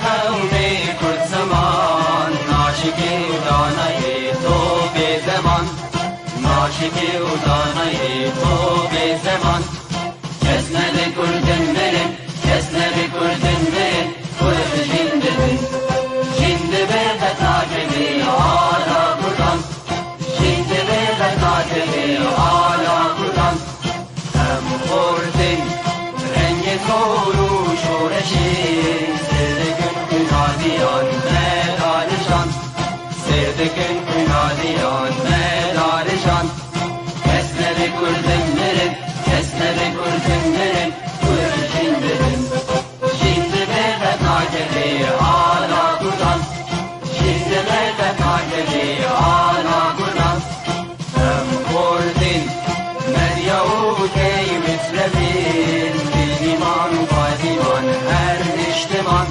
قومی کرد زمان ناشکی و دانه تو به زمان ناشکی و دانه تو به زمان کس نده کردن برن کس نده کردن برن کرد جنده بن جنده به قطاکلی آلا کردن جنده به قطاکلی آلا کردن هم خوردن رنگ کورو شورشی مدارشان سردکن کنادیان مدارشان کس نده کردن برن کس نده کردن برن کرد جنده بن جنده به قطاکلی آلا کردن جنده به قطاکلی آلا کردن هم خوردین مدیا و کی مطلبین دیمان و قادیمان هر اجتمان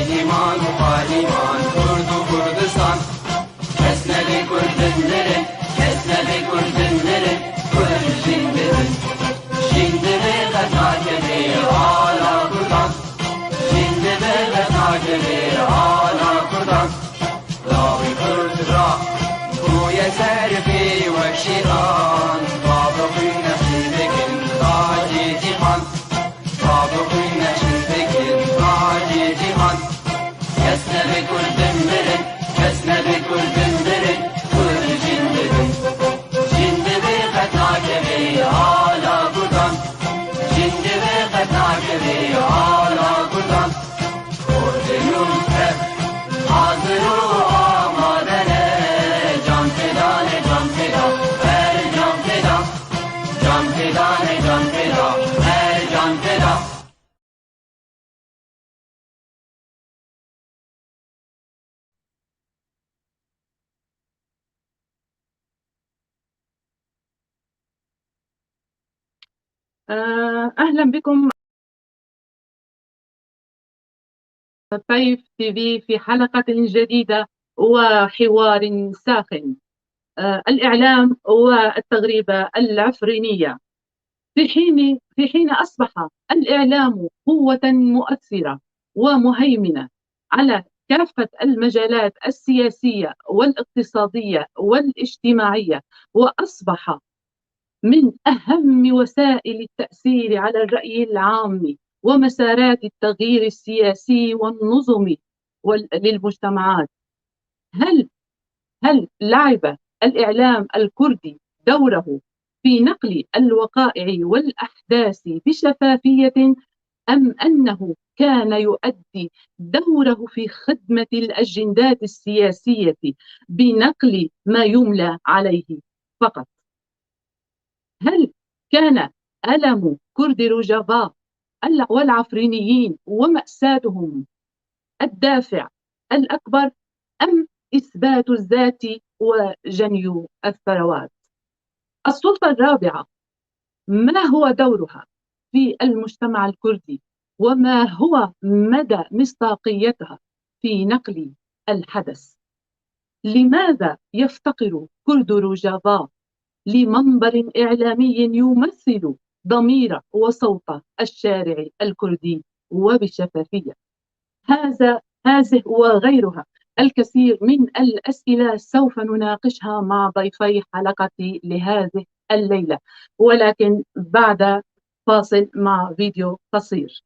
دیمان و قادیمان کرد و کردستان کس نده کردن برن کس نده کردن برن کرد جنده بن جنده به قطاکلی آلا کردن جنده به قطاکلی آلا کردن لاوی کرد را کوی سرفی و شیطان بابا خوی نشی بکن تاجی جیهان بابا خوی نشی بکن تاجی جیهان کس نده کردن برن کس نده کردن برن کرد جنده بن جنده به قطاکلی آلا کردن جنده به قطاکلی آلا کردن خوردنون کرد حاضر و آمادنه جان فدانه جان فدا هر جان فدا جان فدانه جان فدا هر جان فدا أهلا بكم طيف تي في حلقة جديدة وحوار ساخن. الإعلام والتغريبة العفرينية. في حين أصبح الإعلام قوة مؤثرة ومهيمنة على كافة المجالات السياسية والاقتصادية والاجتماعية، وأصبح من أهم وسائل التأثير على الرأي العام ومسارات التغيير السياسي والنظمي للمجتمعات. هل لعب الإعلام الكردي دوره في نقل الوقائع والأحداث بشفافية، أم أنه كان يؤدي دوره في خدمة الأجندات السياسية بنقل ما يملى عليه فقط؟ هل كان ألم كرد روجافا والعفرينيين ومأساتهم الدافع الأكبر، أم إثبات الذات وجني الثروات؟ السلطة الرابعة ما هو دورها في المجتمع الكردي، وما هو مدى مصداقيتها في نقل الحدث؟ لماذا يفتقر كرد روجافا لمنبر إعلامي يمثل ضمير وصوت الشارع الكردي وبشفافية؟ هذه وغيرها الكثير من الأسئلة سوف نناقشها مع ضيفي حلقتي لهذه الليلة، ولكن بعد فاصل مع فيديو قصير.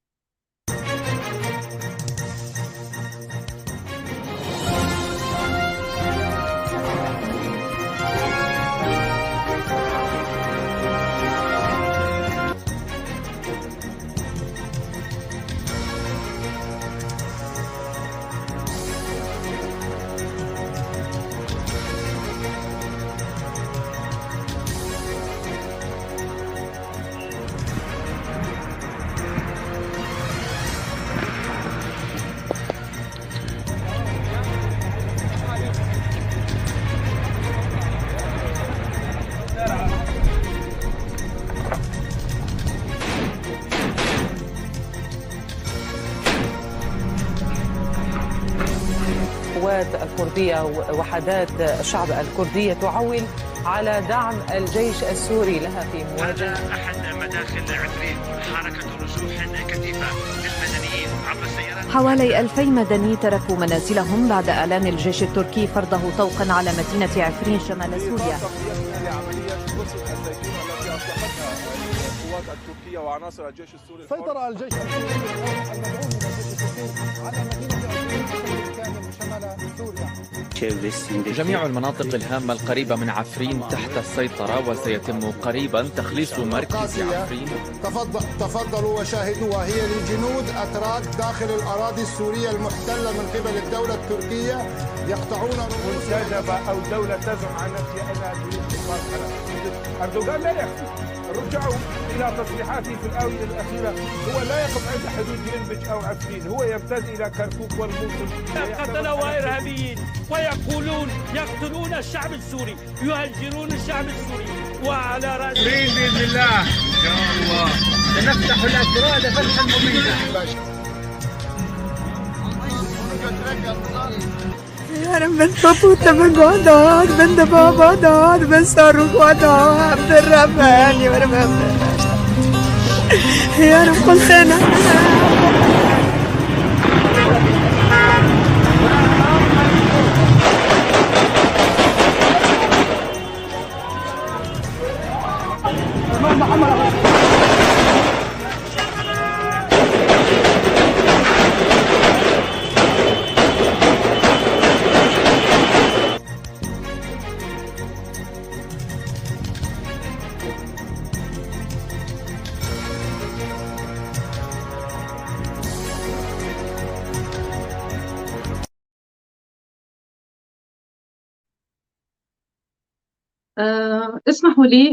الكردية وحدات الشعب الكردية تعول على دعم الجيش السوري لها في مواجهة. هذا أحد مداخل عفرين، حركة رسوح كثيفة للمدنيين عبر السيارات. حوالي 2000 مدني تركوا منازلهم بعد إعلان الجيش التركي فرضه طوقا على مدينة عفرين شمال سوريا. التركية وعناصر الجيش السوري سيطر الجيش السوري المدعوم من الجيش التركي على مدينة عفرين شمال سوريا. جميع المناطق الهامة القريبة من عفرين تحت السيطرة، وسيتم قريبا تخليص مركز عفرين. تفضلوا وشاهدوا، وهي لجنود أتراك داخل الأراضي السورية المحتلة من قبل الدولة التركية يقطعون منسجمة أو دولة تزعم عن نفسها أنها تريد إقامة حلب. أردوغان لا يخفي، رجعوا إلى تصريحاته في الآونة الأخيرة، هو لا يقف عند حدود جنبج أو عفرين، هو يمتد إلى كركوك والموصل. قتلوا إرهابيين ويقولون يقتلون الشعب السوري، يهجرون الشعب السوري، وعلى رأس بإذن الله إن شاء الله سنفتح الأسرار فتحا مبينا. يا رب من فوتة من قعدان من دبابة دان من صاروخ ودان عبد الرحمن يا رب يا رب كل سنة.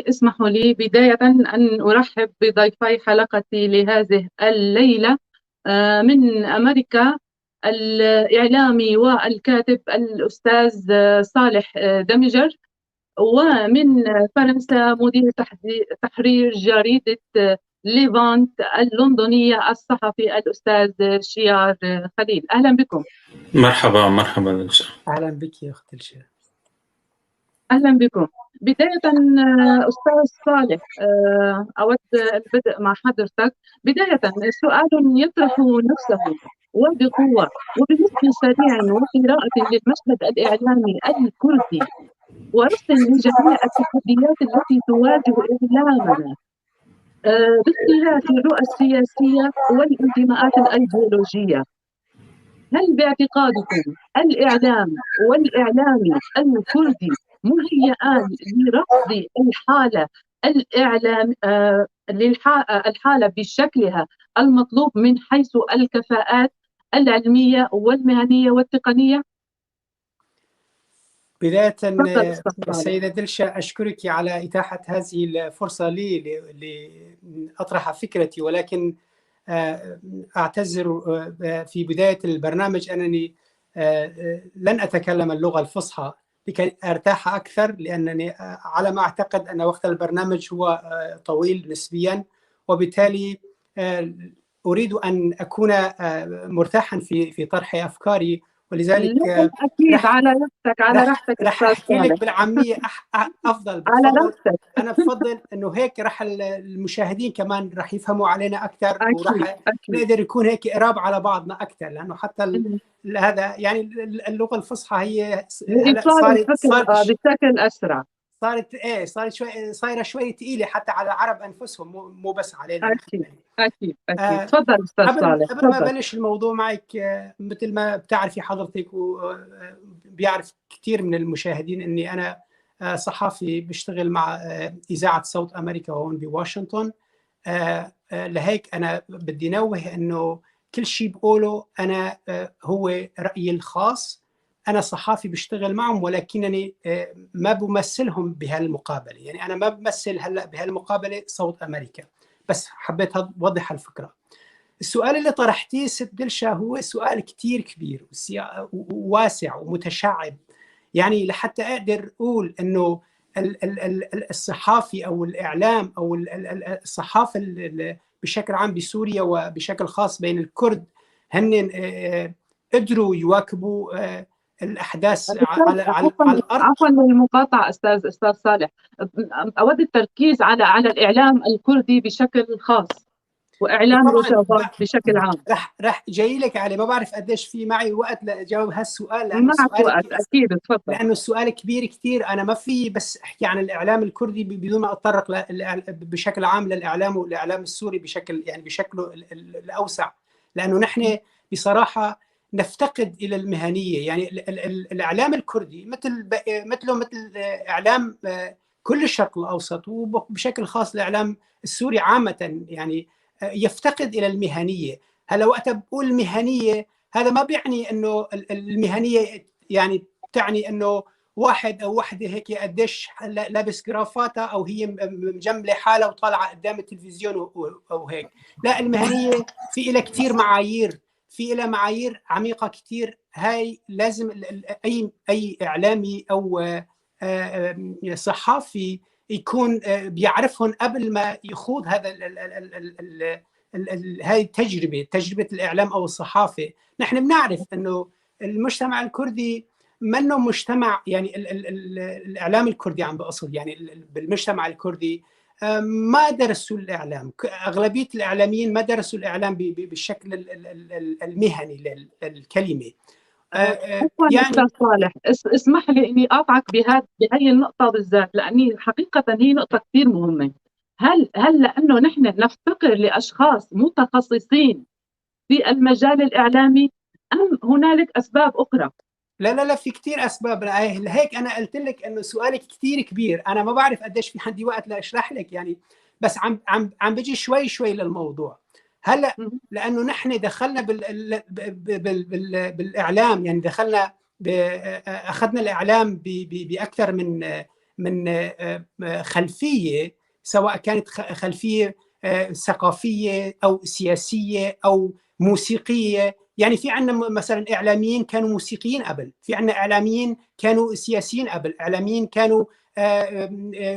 اسمحوا لي بداية أن أرحب بضيفي حلقتي لهذه الليلة. من أمريكا الإعلامي والكاتب الأستاذ صالح دمجر، ومن فرنسا مدير تحرير جريدة ليفانت اللندنية الصحفي الأستاذ شيار خليل. أهلا بكم. مرحبا. أهلا بك يا أخت الشيخ. أهلا بكم. بداية أستاذ صالح، أود البدء مع حضرتك. بداية سؤال يطرح نفسه وبقوة وبنطق سريع وقراءة للمشهد الإعلامي الكردي ورصد لجميع التحديات التي تواجه إعلامنا باختلاف الرؤى السياسية والانتماءات الأيديولوجية. هل باعتقادكم الإعلام والإعلامي الكردي مهيئان لرصد الحالة بشكلها المطلوب من حيث الكفاءات العلمية والمهنية والتقنية؟ بداية سيدة دلشة أشكرك على إتاحة هذه الفرصة لي لأطرح فكرتي، ولكن أعتذر في بداية البرنامج أنني لن أتكلم اللغة الفصحى لكي أرتاح أكثر، لأنني على ما أعتقد أن وقت البرنامج هو طويل نسبيا، وبالتالي أريد أن أكون مرتاحا في طرح أفكاري، ولذلك أكيد على راحتك رح أحكي لك بالعامية أفضل. على راحتك. أنا بفضل إنه هيك رح المشاهدين كمان رح يفهموا علينا أكثر، ورح نقدر يكون هيك قراب على بعضنا أكثر، لأنه حتى هذا يعني اللغة الفصحى هي صارت بشكل أسرع، صايرة شوي ثقيلة حتى على العرب أنفسهم، مو بس علينا. أكيد. تفضل أستاذ صالح. قبل ما بلش الموضوع معك، مثل ما بتعرفي حضرتك وبيعرف كثير من المشاهدين أني أنا صحفي بشتغل مع إذاعة صوت أمريكا هون بواشنطن. لهيك أنا بدي نوه أنه كل شيء بقوله أنا هو رأيي الخاص. أنا صحافي بشتغل معهم، ولكنني ما بمثلهم بهالمقابلة. يعني أنا ما بمثل هلأ بهالمقابلة صوت أمريكا، بس حبيت أوضح الفكرة. السؤال اللي طرحتيه ست دلشة هو سؤال كتير كبير وواسع ومتشعب، يعني لحتى أقدر أقول أنه الصحافي أو الإعلام أو الصحافة بشكل عام بسوريا وبشكل خاص بين الكرد هن قدروا يواكبوا الاحداث على الارض. عفوا للمقاطعه استاذ صالح، اود التركيز على الاعلام الكردي بشكل خاص واعلام روجافا بشكل عام. رح جاي لك عليه، ما بعرف قديش في معي وقت لاجاوب هالسؤال، لانه معك وقت اكيد، تفضل. لانه السؤال كبير كثير، انا ما في بس احكي عن الاعلام الكردي بدون ما اتطرق بشكل عام للاعلام والاعلام السوري بشكله الاوسع، لانه نحن بصراحه نفتقد الى المهنيه. يعني الاعلام الكردي مثل اعلام كل الشرق الاوسط، وبشكل خاص الاعلام السوري عامه، يعني يفتقد الى المهنيه. هلا وقت بقول المهنيه، هذا ما بيعني انه المهنيه يعني تعني انه واحد او وحده هيك قديش لابس جرافاته او هي مجمله حالها وطالعه قدام التلفزيون او هيك. لا، المهنيه في لها كثير معايير، في لها معايير عميقه كثير. هاي لازم اي اعلامي او صحافي يكون بيعرفهم قبل ما يخوض هذا هاي تجربة الإعلام أو الصحافة. نحن بنعرف أنه المجتمع الكردي منه مجتمع، يعني الإعلام الكردي عم بقصد، يعني بالمجتمع الكردي ما درسوا الإعلام. أغلبية الإعلاميين ما درسوا الإعلام بالشكل المهني للكلمة. يعني أستاذ صالح، اسمح لي إني أقاطعك بهي النقطة بالذات، لأني حقيقة هي نقطة كثير مهمة. هل لأنه نحن نفتقر لأشخاص متخصصين في المجال الإعلامي، أم هنالك أسباب أخرى؟ لا، في كثير أسباب. هيك أنا قلت لك إنه سؤالك كثير كبير، أنا ما بعرف قديش في عندي وقت لأشرح لك، يعني بس عم بيجي شوي للموضوع. هلا لأنه نحن دخلنا بالإعلام، يعني دخلنا أخذنا الإعلام بأكثر من خلفية، سواء كانت خلفية ثقافية أو سياسية أو موسيقية. يعني في عندنا مثلا إعلاميين كانوا موسيقيين قبل، في عندنا إعلاميين كانوا سياسيين قبل، إعلاميين كانوا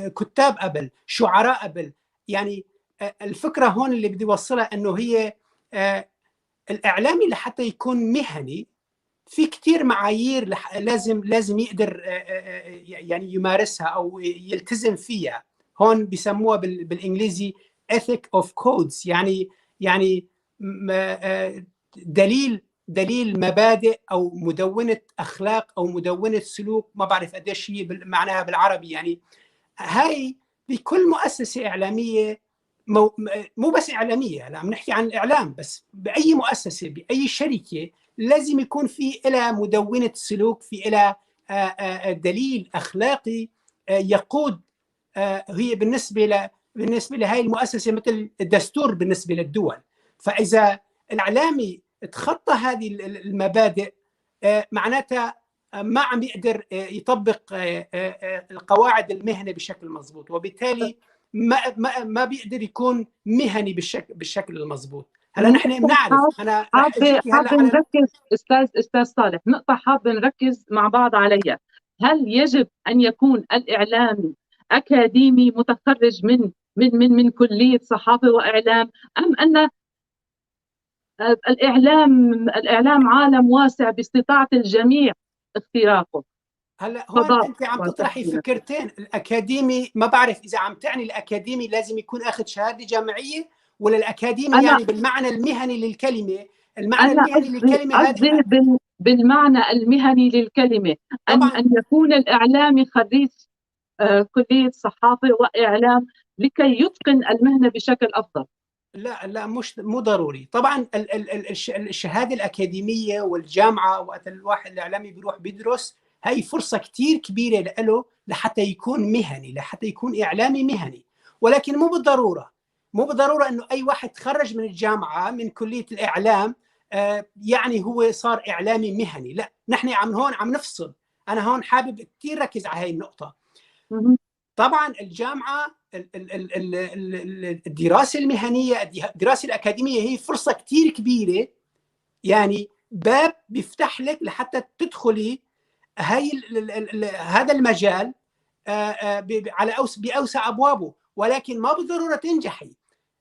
كتاب قبل، شعراء قبل. يعني الفكرة هون اللي بدي وصلها أنه هي الإعلامي لحتى يكون مهني في كتير معايير لازم يقدر يعني يمارسها أو يلتزم فيها. هون بيسموها بالإنجليزي ethic of codes، يعني دليل مبادئ أو مدونة أخلاق أو مدونة سلوك، ما بعرف قديش هي معناها بالعربي. يعني هاي بكل مؤسسة إعلامية، مو بس إعلامية، لا عم نحكي عن الإعلام بس، بأي مؤسسة بأي شركة لازم يكون في إلى مدونة سلوك، في إلى دليل أخلاقي يقود. هي بالنسبة لهي المؤسسة مثل الدستور بالنسبة للدول. فإذا الإعلامي تخطى هذه المبادئ، معناتها ما عم يقدر يطبق القواعد المهنة بشكل مضبوط، وبالتالي ما بيقدر يكون مهني بالشكل المضبوط. هلا نحن بنعرف، انا حابه نركز استاذ صالح، نقطه حابه نركز مع بعض عليها. هل يجب ان يكون الاعلامي اكاديمي متخرج من كليه صحافه واعلام، ام ان الاعلام عالم واسع باستطاعه الجميع اختراقه؟ هلا هون انت عم تطرحي فكرتين. الاكاديمي، ما بعرف اذا عم تعني الاكاديمي لازم يكون اخذ شهاده جامعيه، ولا الاكاديمي يعني بالمعنى المهني للكلمه. المعنى المهني للكلمه هذه بالمعنى المهني للكلمه، ان يكون الاعلامي خريج كليه صحافه واعلام لكي يتقن المهنه بشكل افضل. لا مو ضروري. طبعا الشهاده الاكاديميه والجامعه، وقت الواحد الاعلامي بيروح بيدرس، هاي فرصه كثير كبيره له لحتى يكون مهني، لحتى يكون اعلامي مهني. ولكن مو بالضروره انه اي واحد تخرج من الجامعه من كليه الاعلام يعني هو صار اعلامي مهني. لا، نحن هون عم نفصل. انا هون حابب كثير ركز على هاي النقطه. طبعا الجامعه، الدراسه المهنيه، الدراسه الاكاديميه هي فرصه كثير كبيره، يعني باب بيفتح لك لحتى تدخلي هذا المجال باوسع ابوابه. ولكن ما بالضروره تنجحي.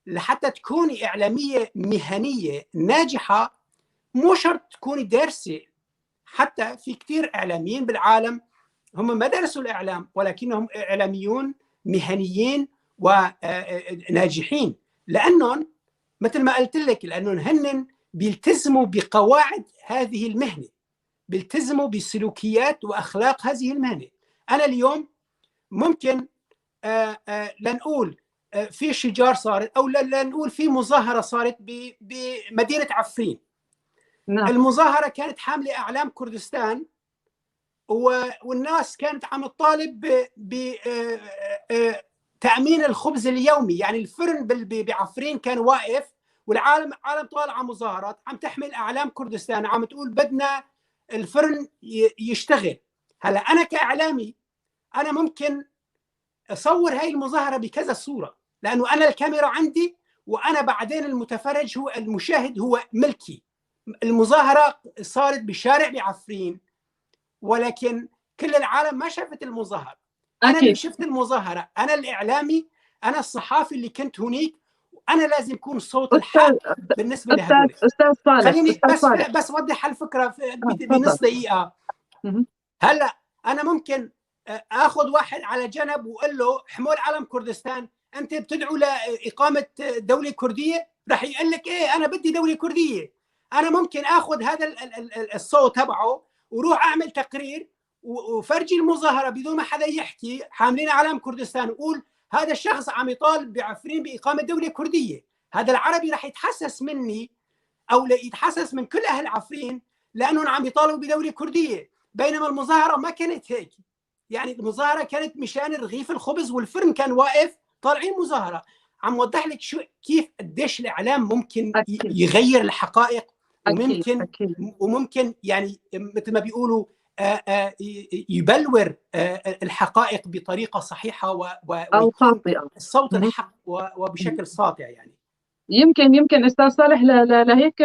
لحتى تكوني اعلاميه مهنيه ناجحه مو شرط تكوني دارسه حتى في كثير إعلاميين بالعالم هم ما درسوا الإعلام ولكنهم إعلاميون مهنيين وناجحين، لأنهم مثل ما قلت لك لأنهم هن بيلتزموا بقواعد هذه المهنة، بيلتزموا بسلوكيات وأخلاق هذه المهنة. أنا اليوم ممكن لنقول في شجار صارت أو لنقول في مظاهرة صارت بمدينة عفرين. نعم. المظاهرة كانت حاملة أعلام كردستان والناس كانت عم تطالب بتأمين الخبز اليومي، يعني الفرن بعفرين كان واقف والعالم طالع على مظاهرات عم تحمل أعلام كردستان عم تقول بدنا الفرن يشتغل. هلا أنا كإعلامي أنا ممكن أصور هاي المظاهرة بكذا صورة، لأنه أنا الكاميرا عندي وأنا بعدين المتفرج هو المشاهد هو ملكي. المظاهرة صارت بشارع بعفرين ولكن كل العالم ما شافت المظاهرة. أنا اللي شفت المظاهرة، أنا الإعلامي، أنا الصحافي اللي كنت هناك، وأنا لازم أكون صوت الحق بالنسبة لهذول. أستاذ صالح، خليني بس وضح الفكرة بنص دقيقة. هلا أنا ممكن آخذ واحد على جنب وأقول له حمول علم كردستان، أنت بتدعو لإقامة دولة كردية؟ رح يقول لك إيه أنا بدي دولة كردية. أنا ممكن آخذ هذا الصوت تبعه وروح أعمل تقرير وفرجي المظاهرة بدون ما حدا يحكي حاملين علم كردستان وقول هذا الشخص عم يطالب بعفرين بإقامة دولة كردية. هذا العربي رح يتحسس مني أو يتحسس من كل أهل عفرين لأنهم عم يطالبوا بدولة كردية، بينما المظاهرة ما كانت هيك. يعني المظاهرة كانت مشان رغيف الخبز والفرن كان واقف طالعين مظاهرة. عم وضح لك كيف قديش الإعلام ممكن يغير الحقائق وممكن يعني مثل ما بيقولوا يبلور الحقائق بطريقة صحيحة أو خاطئة، الصوت الحق وبشكل ساطع. يعني يمكن أستاذ صالح لهيك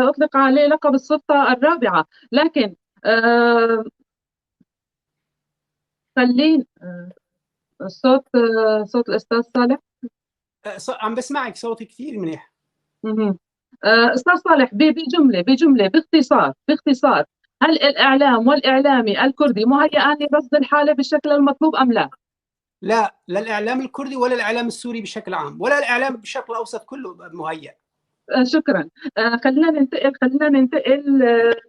أطلق عليه لقب السلطة الرابعة، لكن خلين صوت الأستاذ صالح. عم بسمعك صوتي كثير منيح. أستاذ صالح بجملة باختصار هل الإعلام والإعلامي الكردي مهيئان لرصد الحالة بالشكل المطلوب أم لا؟ لا الإعلام الكردي ولا الإعلام السوري بشكل عام ولا الإعلام بشكل أوسط كله مهيئ. شكرا. خلينا ننتقل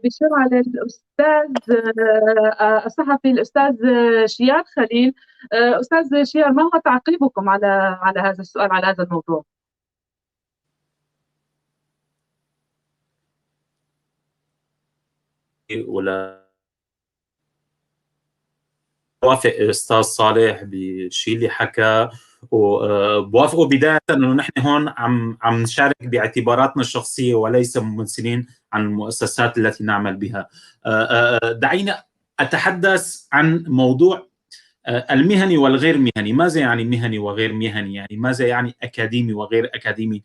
بسرعة للأستاذ الصحفي الأستاذ شيار خليل. أستاذ شيار، ما هو تعقيبكم على هذا السؤال، على هذا الموضوع؟ ولا بوافق استاذ صالح بالشيء اللي حكى، وبوافقه بدايه انه نحن هون عم نشارك باعتباراتنا الشخصيه وليس ممثلين عن المؤسسات التي نعمل بها. دعينا اتحدث عن موضوع المهني والغير مهني. ماذا يعني مهني وغير مهني؟ يعني ماذا يعني أكاديمي وغير أكاديمي؟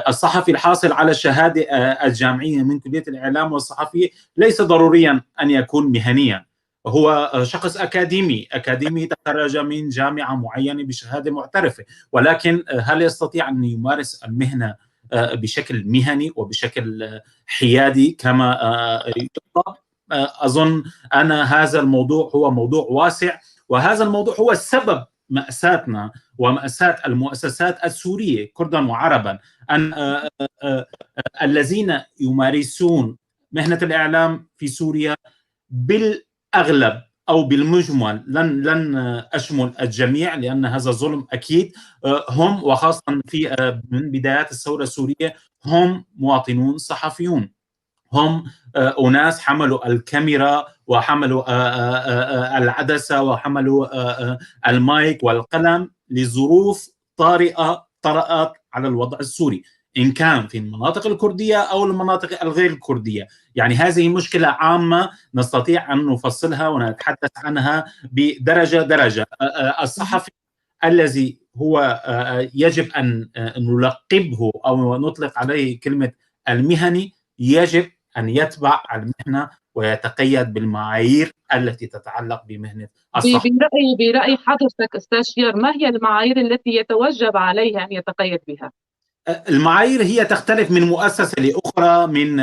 الصحفي الحاصل على الشهادة الجامعية من كلية الإعلام والصحفية ليس ضروريا أن يكون مهنيا، هو شخص أكاديمي تخرج من جامعة معينة بشهادة معترفة، ولكن هل يستطيع أن يمارس المهنة بشكل مهني وبشكل حيادي كما يطلب؟ أظن أن هذا الموضوع هو موضوع واسع، وهذا الموضوع هو السبب مأساتنا ومأساة المؤسسات السورية كردا وعربا، أن الذين يمارسون مهنة الإعلام في سوريا بالأغلب أو بالمجمل، لن أشمل الجميع لأن هذا ظلم أكيد، هم وخاصة من بدايات الثورة السورية هم مواطنون صحفيون، هم أناس حملوا الكاميرا وحملوا العدسة وحملوا المايك والقلم لظروف طارئة طرأت على الوضع السوري، إن كان في المناطق الكردية أو المناطق الغير الكردية. يعني هذه مشكلة عامة نستطيع أن نفصلها ونتحدث عنها بدرجة. الصحفي الذي هو يجب أن نلقبه أو نطلق عليه كلمة المهني يجب أن يتبع المهنة ويتقيد بالمعايير التي تتعلق بمهنة الصحفي. برأي حضرتك أستاذ شيار، ما هي المعايير التي يتوجب عليه أن يتقيد بها؟ المعايير هي تختلف من مؤسسة لأخرى، من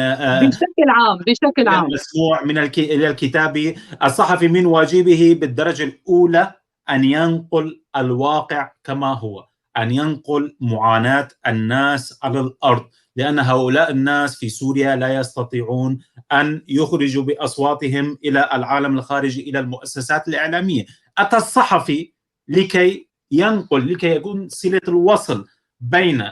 بشكل عام المسموع إلى الكتابي. الصحفي من واجبه بالدرجة الأولى أن ينقل الواقع كما هو، أن ينقل معاناة الناس على الأرض، لأن هؤلاء الناس في سوريا لا يستطيعون أن يخرجوا بأصواتهم إلى العالم الخارجي، إلى المؤسسات الإعلامية. أتى الصحفي لكي ينقل، لكي يكون صلة الوصل بين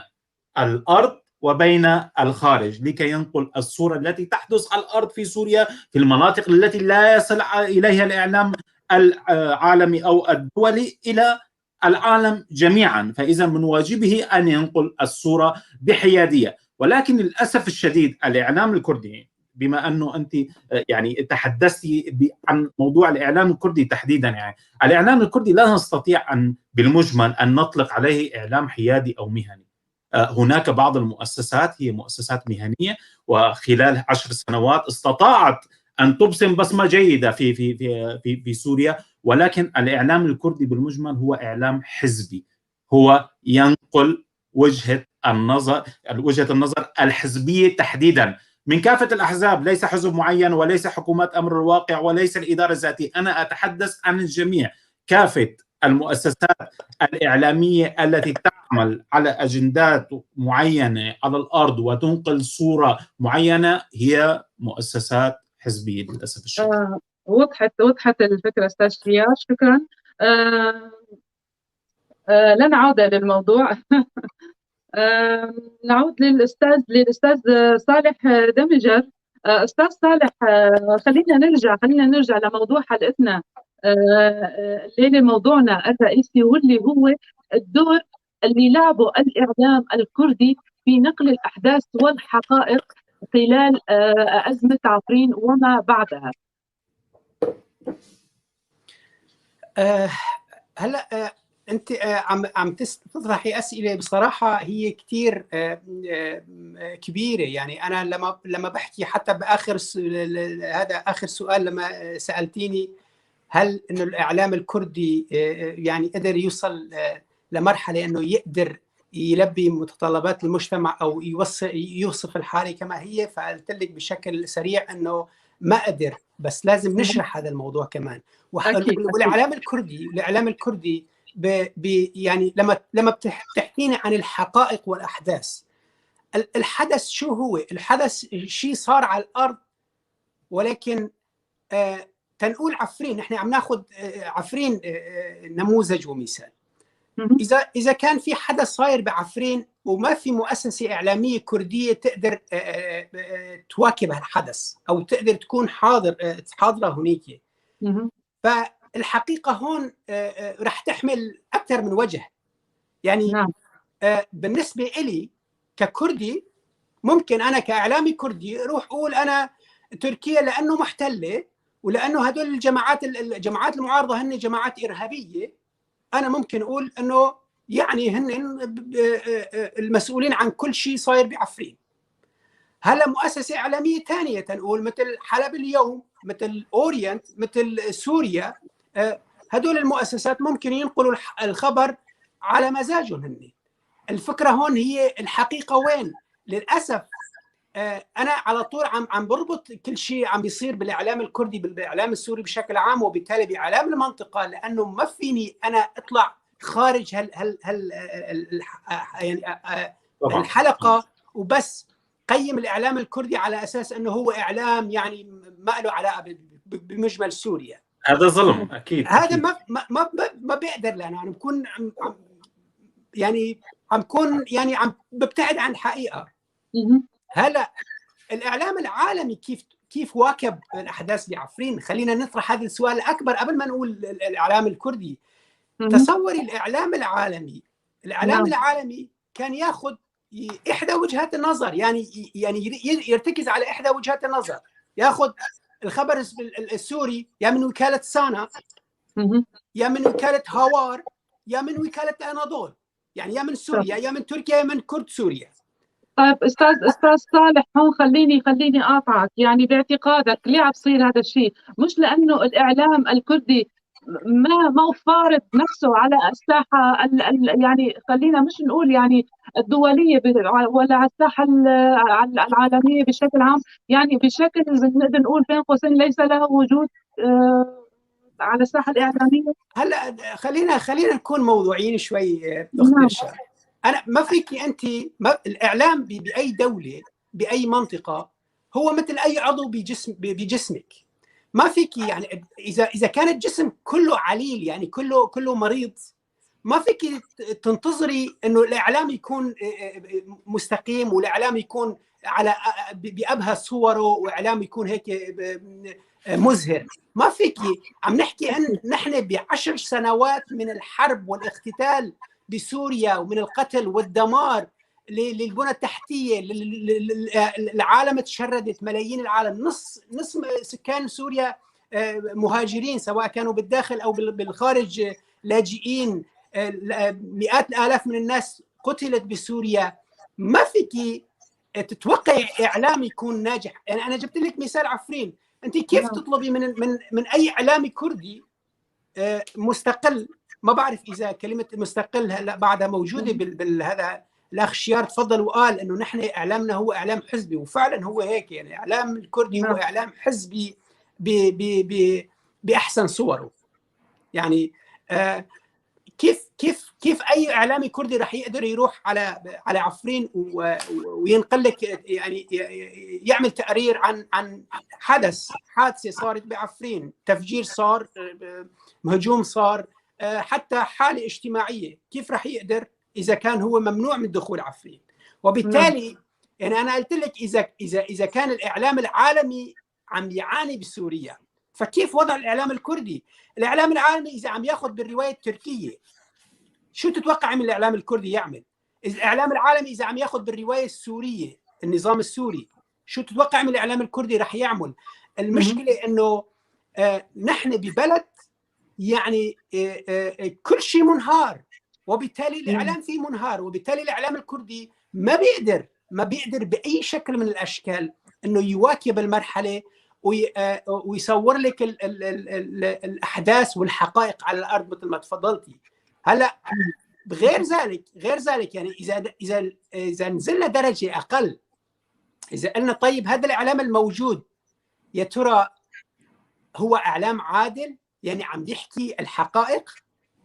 الأرض وبين الخارج، لكي ينقل الصورة التي تحدث على الأرض في سوريا، في المناطق التي لا يصل إليها الإعلام العالمي أو الدولي، إلى العالم جميعا. فإذا من واجبه أن ينقل الصورة بحيادية. ولكن للأسف الشديد الإعلام الكردي، بما أنه أنت يعني تحدثتي عن موضوع الإعلام الكردي تحديدا، يعني الإعلام الكردي لا نستطيع أن بالمجمل أن نطلق عليه إعلام حيادي أو مهني. هناك بعض المؤسسات هي مؤسسات مهنية، وخلال 10 سنوات استطاعت أن تبصم بصمة جيدة في سوريا، ولكن الإعلام الكردي بالمجمل هو إعلام حزبي، هو ينقل وجهة النظر الحزبية تحديدا من كافة الأحزاب، ليس حزب معين وليس حكومات أمر الواقع وليس الإدارة الذاتية. أنا أتحدث عن الجميع، كافة المؤسسات الإعلامية التي تعمل على أجندات معينة على الأرض وتنقل صورة معينة هي مؤسسات حزبية للأسف الشديد. وضحت الفكرة أستاذ شيار، شكرا. لا نعود للموضوع. نعود للأستاذ صالح دمجر. أستاذ صالح، خلينا نرجع لموضوع حلقتنا الليلة. موضوعنا الرئيسي واللي هو الدور اللي لعبه الإعلام الكردي في نقل الأحداث والحقائق خلال أزمة عفرين وما بعدها. هلا انت عم تطرحي اسئله بصراحه هي كثير كبيره. يعني انا لما بحكي حتى باخر هذا اخر سؤال لما سالتيني هل انه الاعلام الكردي يعني قدر يوصل لمرحله انه يقدر يلبي متطلبات المجتمع او يوصف الحاله كما هي، فقلت لك بشكل سريع انه ما قدر، بس لازم نشرح هذا الموضوع كمان. والاعلام الكردي يعني لما بتحكينا عن الحقائق والاحداث، الحدث شو هو؟ الحدث شيء صار على الارض، ولكن تنقول عفرين، نحن عم ناخذ عفرين نموذج ومثال. اذا كان في حدث صاير بعفرين وما في مؤسسه اعلاميه كرديه تقدر تواكب هالحدث او تقدر تكون حاضره هنيك، فالحقيقه هون رح تحمل اكثر من وجه. يعني بالنسبه إلي ككردي، ممكن انا كاعلامي كردي اروح اقول انا تركيا لانه محتله ولانه هدول الجماعات المعارضه هن جماعات ارهابيه، أنا ممكن أقول أنه يعني هن المسؤولين عن كل شيء صاير بعفرين. هلا مؤسسة إعلامية ثانية تنقول مثل حلب اليوم، مثل أورينت، مثل سوريا، هدول المؤسسات ممكن ينقلوا الخبر على مزاجهم هن. الفكرة هون هي الحقيقة وين؟ للأسف أنا على طول عم بربط كل شيء عم بيصير بالإعلام الكردي بالإعلام السوري بشكل عام، وبالتالي بإعلام المنطقة، لأنه ما فيني أنا أطلع خارج يعني الحلقة وبس قيم الإعلام الكردي على أساس أنه هو إعلام يعني ما له علاقة بمجمل سوريا. هذا ظلم أكيد. هذا ما بقدر، لأن أنا بكون عم ببتعد عن الحقيقة. هلا الإعلام العالمي كيف واكب الأحداث بعفرين؟ خلينا نطرح هذا السؤال الأكبر قبل ما نقول الإعلام الكردي. تصوري الإعلام العالمي كان ياخذ إحدى وجهات النظر، يعني يرتكز على إحدى وجهات النظر، ياخذ الخبر السوري يا من وكالة سانا، يا من وكالة هوار، يا من وكالة أناضول، يعني يا من سوريا يا من تركيا يا من كرد سوريا. طيب استاذ صالح، هون خليني اقاطعك. يعني باعتقادك ليه عم بصير هذا الشيء؟ مش لانه الاعلام الكردي ما فارض نفسه على الساحه، يعني خلينا مش نقول يعني الدوليه ولا على الساحه العالميه بشكل عام، يعني بشكل بنقدر نقول بين قوسين ليس له وجود على الساحه الاعلاميه. هلا خلينا نكون موضوعيين شوي اخت برشا. انا ما فيك انت الاعلام باي دوله باي منطقه هو مثل اي عضو بجسمك. ما فيك يعني اذا كان الجسم كله عليل، يعني كله مريض، ما فيك تنتظري انه الاعلام يكون مستقيم، والاعلام يكون على بأبهى صوره، واعلام يكون هيك مزهر. ما فيك. عم نحكي ان نحن ب10 سنوات من الحرب والاقتتال بسوريا، ومن القتل والدمار للبنى التحتيه، العالم تشردت، ملايين العالم، نص سكان سوريا مهاجرين، سواء كانوا بالداخل او بالخارج لاجئين، مئات الالاف من الناس قتلت بسوريا. ما فيك تتوقعي اعلام يكون ناجح. يعني انا جبت لك مثال عفرين، انت كيف تطلبي من اي اعلامي كردي مستقل؟ ما بعرف اذا كلمه مستقل هلا بعدها موجوده بالهذا. الاخ شيار تفضل وقال انه نحن اعلامنا هو اعلام حزبي، وفعلا هو هيك. يعني الاعلام الكردي هو اعلام حزبي باحسن صوره. يعني كيف اي اعلامي كردي راح يقدر يروح على عفرين وينقل لك، يعني يعمل تقرير عن حادثه صارت بعفرين، تفجير صار، هجوم صار، حتى حاله اجتماعيه، كيف راح يقدر اذا كان هو ممنوع من دخول عفرين؟ وبالتالي يعني انا قلت لك اذا كان الاعلام العالمي عم يعاني بسوريا، فكيف وضع الاعلام الكردي؟ الاعلام العالمي اذا عم ياخذ بالروايه التركيه، شو تتوقع من الاعلام الكردي يعمل؟ الاعلام العالمي اذا عم ياخذ بالروايه السوريه، النظام السوري، شو تتوقع من الاعلام الكردي رح يعمل؟ المشكله انه نحن ببلد يعني كل شيء منهار، وبالتالي الاعلام فيه منهار، وبالتالي الاعلام الكردي ما بيقدر باي شكل من الاشكال انه يواكب المرحله ويصور لك الاحداث والحقائق على الارض مثل ما تفضلتي. هلا غير ذلك يعني اذا نزلنا درجه اقل، اذا قلنا طيب هذا الاعلام الموجود يا ترى هو اعلام عادل، يعني عم يحكي الحقائق؟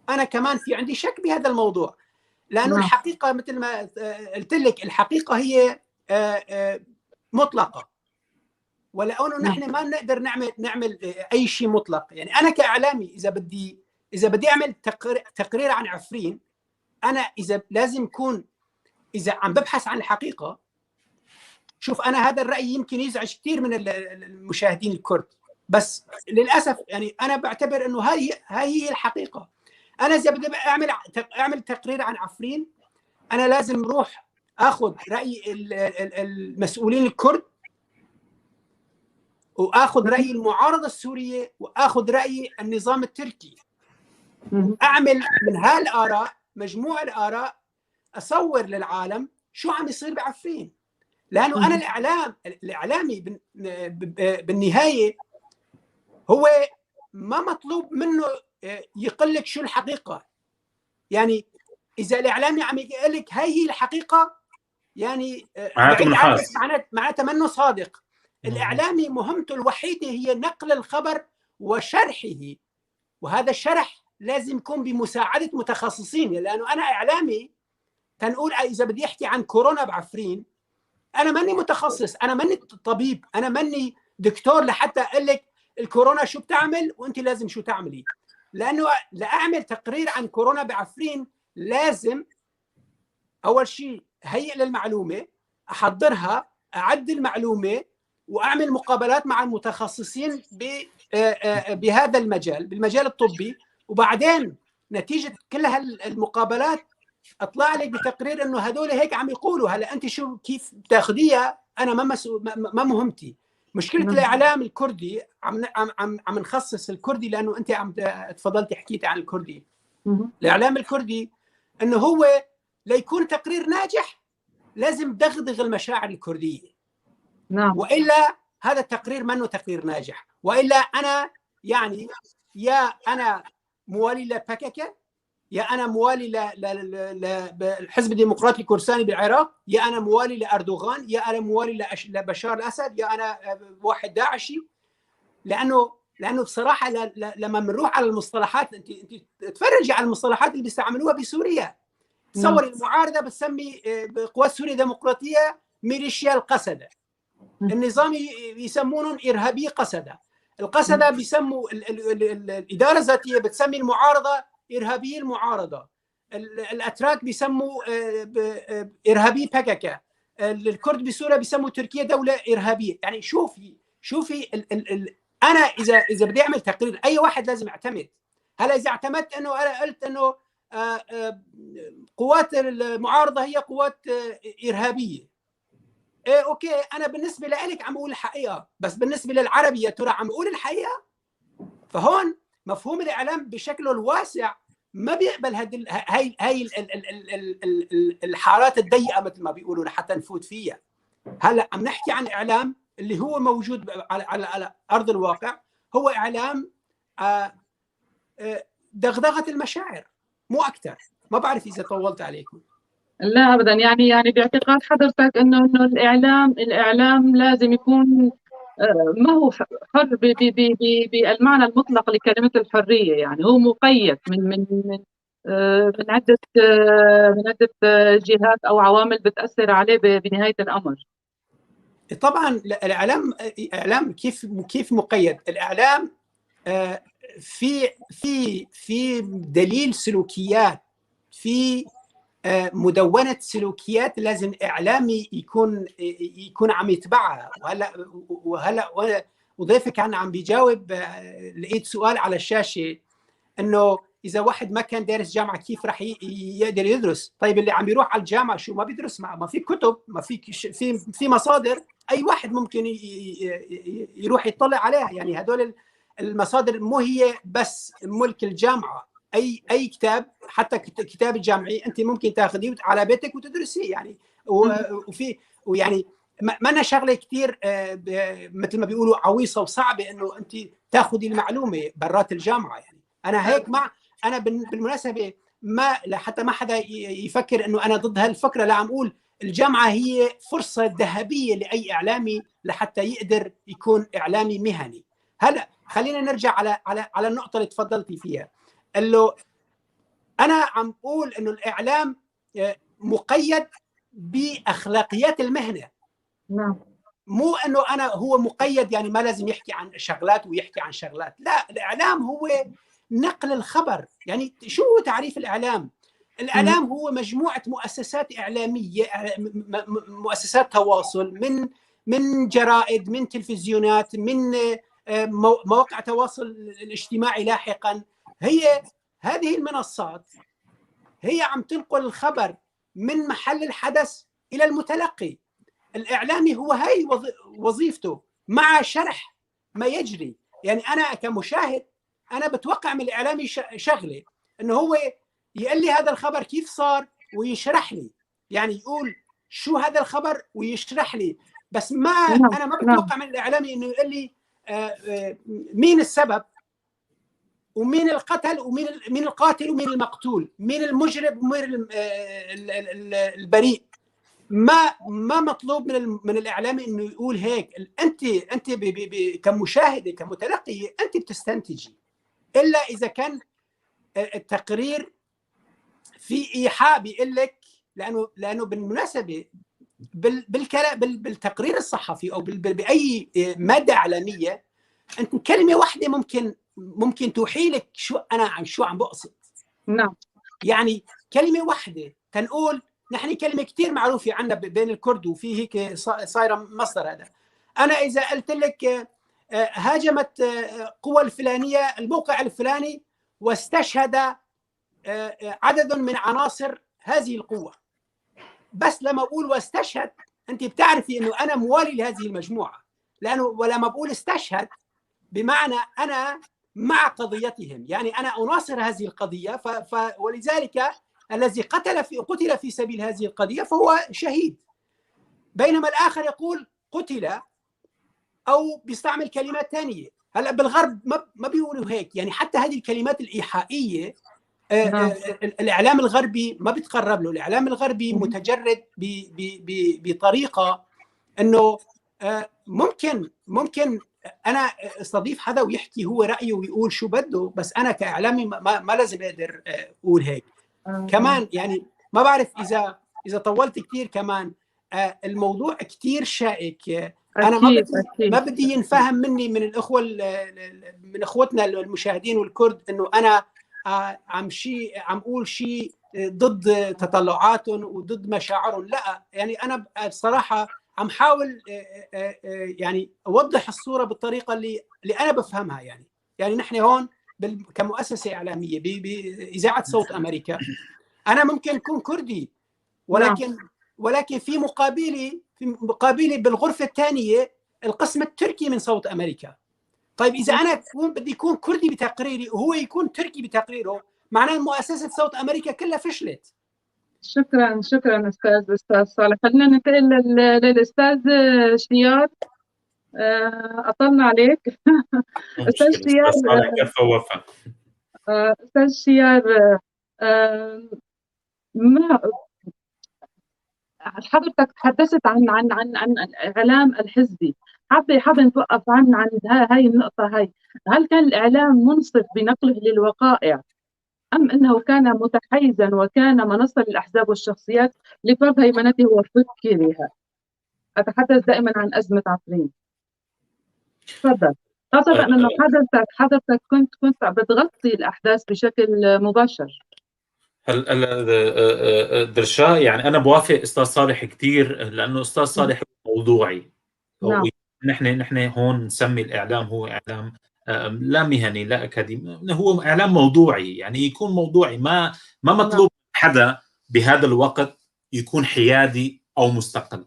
انا كمان في عندي شك بهذا الموضوع، لانه الحقيقه مثل ما قلت لك، الحقيقه هي مطلقه، ولانه نحن ما بنقدر نعمل اي شيء مطلق. يعني انا كاعلامي اذا بدي اعمل تقرير عن عفرين، انا اذا لازم يكون، اذا عم ببحث عن الحقيقه، شوف انا هذا الراي يمكن يزعج كثير من المشاهدين الكرد، بس للاسف يعني انا بعتبر انه هاي هي الحقيقه. انا اذا بدي اعمل تقرير عن عفرين، انا لازم اروح اخذ راي المسؤولين الكرد، واخذ راي المعارضه السوريه، واخذ راي النظام التركي، اعمل من هالاراء مجموع الاراء، اصور للعالم شو عم يصير بعفرين. لانه انا الاعلامي بالنهايه هو ما مطلوب منه يقول لك شو الحقيقه. يعني اذا الاعلامي عم يقول لك هي الحقيقه، يعني معناته منه صادق. الاعلامي مهمته الوحيده هي نقل الخبر وشرحه، وهذا الشرح لازم يكون بمساعده متخصصين. لانه انا اعلامي تنقول اذا بدي احكي عن كورونا بعفرين، انا ماني متخصص، انا ماني طبيب، انا ماني دكتور لحتى اقول لك الكورونا شو بتعمل وانت لازم شو تعملي. لانه لاعمل تقرير عن كورونا بعفرين لازم اول شيء هيئ للمعلومه، احضرها، اعد المعلومه، واعمل مقابلات مع المتخصصين بهذا المجال، بالمجال الطبي، وبعدين نتيجه كل هالمقابلات اطلع لك بتقرير انه هذول هيك عم يقولوا. هلا انت شو كيف بتاخذيها انا ما مهمتي. مشكله الاعلام الكردي عم نخصص الكردي، لانه انت عم تفضلتي حكيتي عن الكردي. الاعلام الكردي انه هو ليكون تقرير ناجح لازم دغدغ المشاعر الكرديه، والا هذا التقرير منه تقرير ناجح. والا انا يعني يا انا موالي لبككه، يا انا موالي للحزب الديمقراطي الكردستاني بالعراق، يا انا موالي لاردوغان، يا انا موالي لبشار الاسد، يا انا واحد داعشي. لانه بصراحه لما بنروح على المصطلحات، انت تفرجي على المصطلحات اللي بيستعملوها بسوريا. تصور المعارضه بتسمي قوات سوريا الديمقراطيه ميليشيا القسده، النظام يسمونهم ارهابي قسده، القسده بيسموا الاداره الذاتيه بتسمي المعارضه ارهابي المعارضه، الاتراك بيسموا ارهابي بككه، الكرد بسوريا بيسموا تركيا دوله ارهابيه. يعني شوفي انا اذا بدي اعمل تقرير اي واحد لازم يعتمد. هلا اذا اعتمدت انه انا قلت انه قوات المعارضه هي قوات ارهابيه، إيه اوكي، انا بالنسبه لك عم اقول الحقيقه، بس بالنسبه للعربي يا ترى عم اقول الحقيقه؟ فهون مفهوم الاعلام بشكله الواسع ما بيقبل هاي الحالات الضيقه مثل ما بيقولوا لحتى نفوت فيها. هلا عم نحكي عن اعلام اللي هو موجود على ارض الواقع، هو اعلام دغدغه المشاعر مو اكثر. ما بعرف اذا طولت عليكم. لا ابدا، يعني باعتقاد حضرتك انه الاعلام لازم يكون ما هو حر بالمعنى المطلق لكلمه الحريه، يعني هو مقيد من عده جهات او عوامل بتاثر عليه بنهايه الامر. طبعا الاعلام كيف مقيد؟ الاعلام في دليل سلوكيات، في مدونة سلوكيات لازم إعلامي يكون عم يتبعها. وهلا وضيفك كان عم بيجاوب، لقيت سؤال على الشاشة إنه إذا واحد ما كان دارس جامعة كيف راح يقدر يدرس؟ طيب اللي عم يروح على الجامعة شو ما بيدرس؟ ما في كتب، ما في مصادر أي واحد ممكن يروح يطلع عليها. يعني هدول المصادر مو هي بس ملك الجامعة. اي كتاب، حتى كتاب الجامعي انت ممكن تاخذيه على بيتك وتدرسيه. يعني ويعني ما أنا شغله كثير مثل ما بيقولوا عويصه وصعبه انه انت تاخذي المعلومه برات الجامعه. يعني انا هيك انا بالمناسبه حتى ما حدا يفكر انه انا ضد هالفكره. لا، عم اقول الجامعه هي فرصه ذهبيه لاي اعلامي لحتى يقدر يكون اعلامي مهني. هلا خلينا نرجع على النقطه اللي تفضلتي فيها. قال له أنا عم أقول إنه الإعلام مقيد بأخلاقيات المهنة. نعم. مو إنه هو مقيد يعني ما لازم يحكي عن شغلات ويحكي عن شغلات. لا، الإعلام هو نقل الخبر. يعني شو هو تعريف الإعلام؟ الإعلام هو مجموعة مؤسسات إعلامية، مؤسسات تواصل، من جرائد، من تلفزيونات، من مواقع تواصل الاجتماعي لاحقا. هذه المنصات هي عم تنقل الخبر من محل الحدث إلى المتلقي. الإعلامي هو هاي وظيفته مع شرح ما يجري. يعني أنا كمشاهد أنا بتوقع من الإعلامي شغلة، إنه هو يقول لي هذا الخبر كيف صار ويشرح لي. يعني يقول شو هذا الخبر ويشرح لي. بس أنا ما بتوقع من الإعلامي إنه يقول لي مين السبب ومين القتل ومين القاتل ومين المقتول، مين المجرم ومين البريء. ما مطلوب من الاعلامي انه يقول هيك. انت كمشاهده كمتلقي انت بتستنتجي، الا اذا كان التقرير في ايحاء بيقول لك. لانه بالمناسبه بالتقرير الصحفي او باي ماده اعلاميه انت كلمه واحده ممكن توحي لك شو عم بقصد. نعم. يعني كلمه واحده تنقول نحن كلمه كثير معروفه عندنا بين الكرد، وفي هيك صايره مصدر. هذا انا اذا قلت لك هاجمت قوى الفلانيه الموقع الفلاني واستشهد عدد من عناصر هذه القوه، بس لما اقول واستشهد انت بتعرفي انه انا موالي لهذه المجموعه. ولما بقول استشهد بمعنى انا مع قضيتهم، يعني انا اناصر هذه القضيه. ولذلك الذي قتل في سبيل هذه القضيه فهو شهيد. بينما الاخر يقول قتل او بيستعمل كلمات ثانيه. هلا بالغرب ما بيقولوا هيك. يعني حتى هذه الكلمات الايحائيه الإعلام الغربي ما بيتقرب له. الإعلام الغربي متجرد بطريقة أنه ممكن أنا استضيف حدا ويحكي هو رأيه ويقول شو بده، بس أنا كإعلامي ما لازم أقدر أقول هيك. كمان يعني ما بعرف إذا طولت كتير، كمان الموضوع كتير شائك. أنا ما بدي ينفهم مني من الأخوة من أخوتنا المشاهدين والكرد إنه أنا عم أقول شيء ضد تطلعاتهم وضد مشاعرهم. لا، يعني أنا بصراحة عم حاول يعني أوضح الصورة بالطريقة اللي أنا بفهمها. يعني نحن هون كمؤسسة إعلامية بإذاعة صوت أمريكا، أنا ممكن أكون كردي، ولكن في مقابلي بالغرفة الثانية القسم التركي من صوت أمريكا. طيب إذا أنا بدي يكون كردي بتقريري وهو يكون تركي بتقريره، معناه مؤسسة صوت أمريكا كلها فشلت. شكرا أستاذ صالح. خلينا ننتقل للأستاذ شيار. أطلنا عليك. أستاذ شيار، أستاذ شيار، ما حضرتك تحدثت عن الإعلام الحزبي. حابة نتوقف عند هاي النقطة هاي. هل كان الإعلام منصف بنقله للوقائع، أم أنه كان متحيزا وكان منصة للأحزاب والشخصيات لفرض هيمنته وفكرها؟ أتحدث دائما عن أزمة عفرين. تفضل. خاصة أنه حضرتك كنت بتغطي الأحداث بشكل مباشر. درشا، يعني أنا بوافق أستاذ صالح كتير، لأنه أستاذ صالح موضوعي. نحن هون نسمي الإعلام هو إعلام لا مهني لا أكاديمي، هو إعلام موضوعي. يعني يكون موضوعي، ما مطلوب حدا بهذا الوقت يكون حيادي أو مستقل.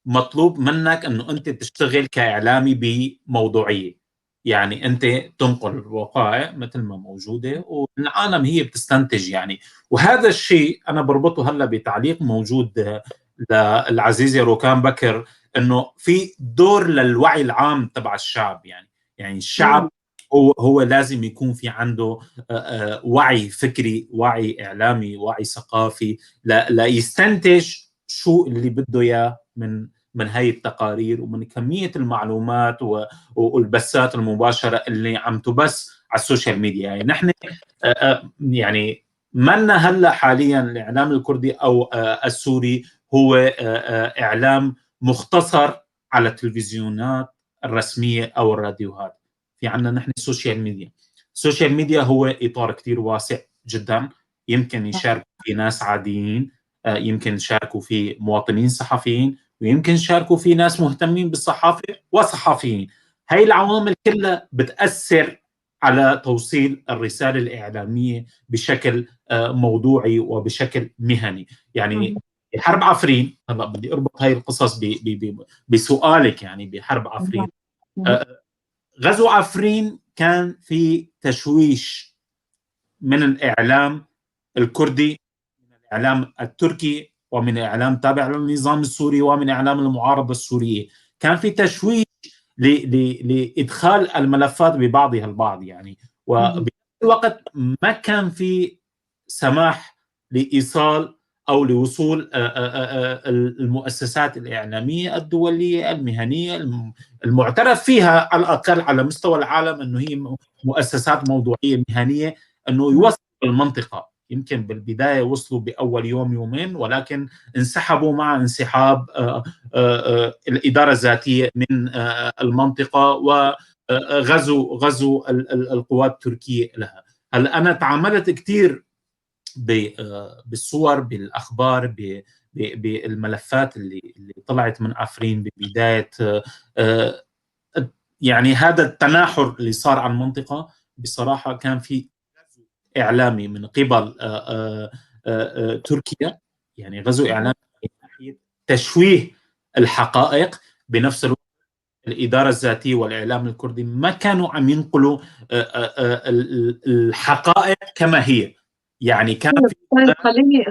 مطلوب منك أنه أنت تشتغل كإعلامي بموضوعية، يعني أنت تنقل الوقائع مثل ما موجودة والعالم هي بتستنتج. يعني وهذا الشيء أنا بربطه هلا بتعليق موجود للعزيزة روكان بكر، أنه في دور للوعي العام تبع الشعب. يعني الشعب هو لازم يكون في عنده وعي فكري، وعي إعلامي، وعي ثقافي، لا يستنتج شو اللي بده إياه من هاي التقارير ومن كمية المعلومات والبثات المباشرة اللي عم تبث على السوشيال ميديا. يعني نحن يعني منا هلا حاليا الإعلام الكردي أو السوري هو إعلام مختصر على التلفزيونات الرسمية أو الراديوهات. في عنا نحن السوشيال ميديا هو إطار كتير واسع جدا، يمكن يشاركوا في ناس عاديين، يمكن يشاركوا في مواطنين صحفيين، ويمكن يشاركوا في ناس مهتمين بالصحافة وصحفيين. هاي العوامل كلها بتأثر على توصيل الرسالة الإعلامية بشكل موضوعي وبشكل مهني. يعني بحرب عفرين، هلا بدي اربط هاي القصص بسؤالك. يعني بحرب عفرين، غزو عفرين كان في تشويش من الإعلام الكردي، من الإعلام التركي، ومن الإعلام تابع للنظام السوري، ومن إعلام المعارضة السورية. كان في تشويش لإدخال الملفات ببعضها البعض. يعني وبالوقت ما كان في سماح لإيصال أو لوصول المؤسسات الإعلامية الدولية المهنية المعترف فيها على الأقل على مستوى العالم أنه هي مؤسسات موضوعية مهنية، أنه يوصل المنطقة. يمكن بالبداية وصلوا بأول يوم يومين، ولكن انسحبوا مع انسحاب الإدارة الذاتية من المنطقة وغزو القوات التركية لها. هلا أنا تعاملت كتير بالصور، بالأخبار، بالملفات اللي طلعت من عفرين ببداية يعني هذا التناحر اللي صار على المنطقة. بصراحة كان في إعلامي من قبل تركيا، يعني غزو إعلامي تشويه الحقائق. بنفس الوقت الإدارة الذاتية والإعلام الكردي ما كانوا عم ينقلوا الحقائق كما هي. يعني كان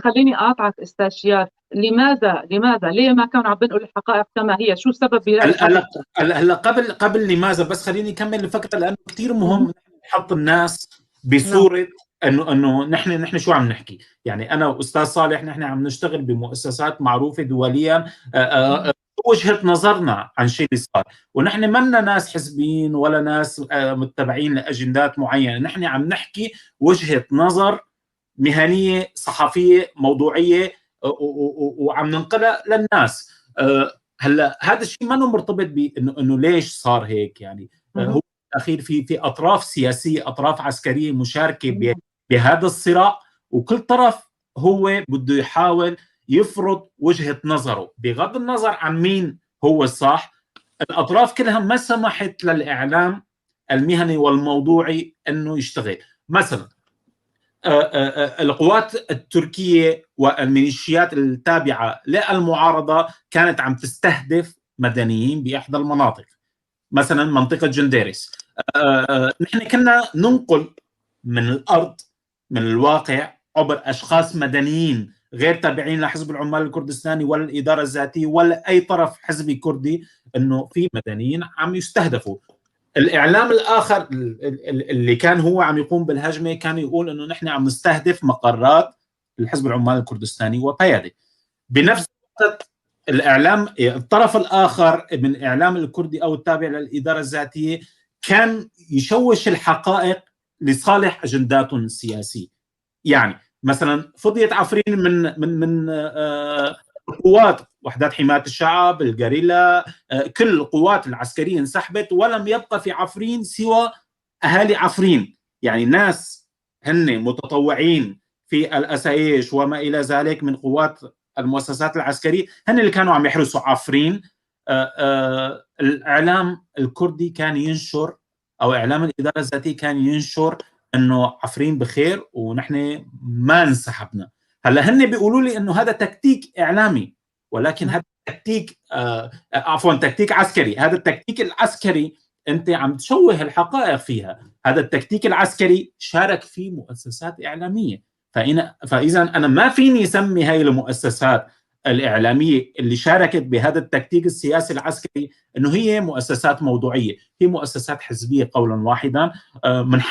خليني أقاطعك أستاذ شيار. لماذا ليه ما كانوا عم بينقلوا الحقائق كما هي؟ شو السبب؟ هلا قبل لماذا، بس خليني أكمل الفكرة لأنه كتير مهم نحط الناس بصورة انه نحن شو عم نحكي؟ يعني انا واستاذ صالح نحن عم نشتغل بمؤسسات معروفه دوليا وجهه نظرنا عن شيء اللي صار، ونحن منا ناس حزبيين ولا ناس متبعين لاجندات معينه، نحن عم نحكي وجهه نظر مهنيه صحفيه موضوعيه وعم ننقلها للناس. هلا هذا الشيء ما مرتبط بانه ليش صار هيك، يعني هو الاخير في اطراف سياسيه، اطراف عسكريه مشاركه بهذا الصراع، وكل طرف هو بده يحاول يفرض وجهه نظره بغض النظر عن مين هو الصح. الاطراف كلها ما سمحت للاعلام المهني والموضوعي انه يشتغل. مثلا القوات التركيه والميليشيات التابعه للمعارضه كانت عم تستهدف مدنيين باحدى المناطق، مثلا منطقه جنديرس. نحن كنا ننقل من الارض، من الواقع، عبر اشخاص مدنيين غير تابعين لحزب العمال الكردستاني ولا الاداره الذاتيه ولا اي طرف حزبي كردي، انه في مدنيين عم يستهدفوا. الاعلام الاخر اللي كان هو عم يقوم بالهجمه كان يقول انه نحن عم نستهدف مقرات الحزب العمال الكردستاني وقياده. بنفس الوقت الاعلام الطرف الاخر من الاعلام الكردي او التابع للاداره الذاتيه كان يشوش الحقائق لصالح اجنداتهم السياسيه. يعني مثلا فضيت عفرين من قوات وحدات حمايه الشعب، الجريلا، كل القوات العسكريه انسحبت ولم يبقى في عفرين سوى اهالي عفرين، يعني ناس هن متطوعين في الاسايش وما الى ذلك من قوات المؤسسات العسكريه، هن اللي كانوا عم يحرسوا عفرين. الاعلام الكردي كان ينشر، او اعلام الاداره الذاتيه كان ينشر انه عفرين بخير ونحن ما انسحبنا. هلا هن بيقولوا لي انه هذا تكتيك اعلامي، ولكن هذا تكتيك تكتيك عسكري. هذا التكتيك العسكري انت عم تشوه الحقائق فيها. هذا التكتيك العسكري شارك فيه مؤسسات اعلاميه، فاذا انا ما فيني اسمي هاي المؤسسات الاعلاميه اللي شاركت بهذا التكتيك السياسي العسكري انه هي مؤسسات موضوعيه، هي مؤسسات حزبيه قولا واحدا. من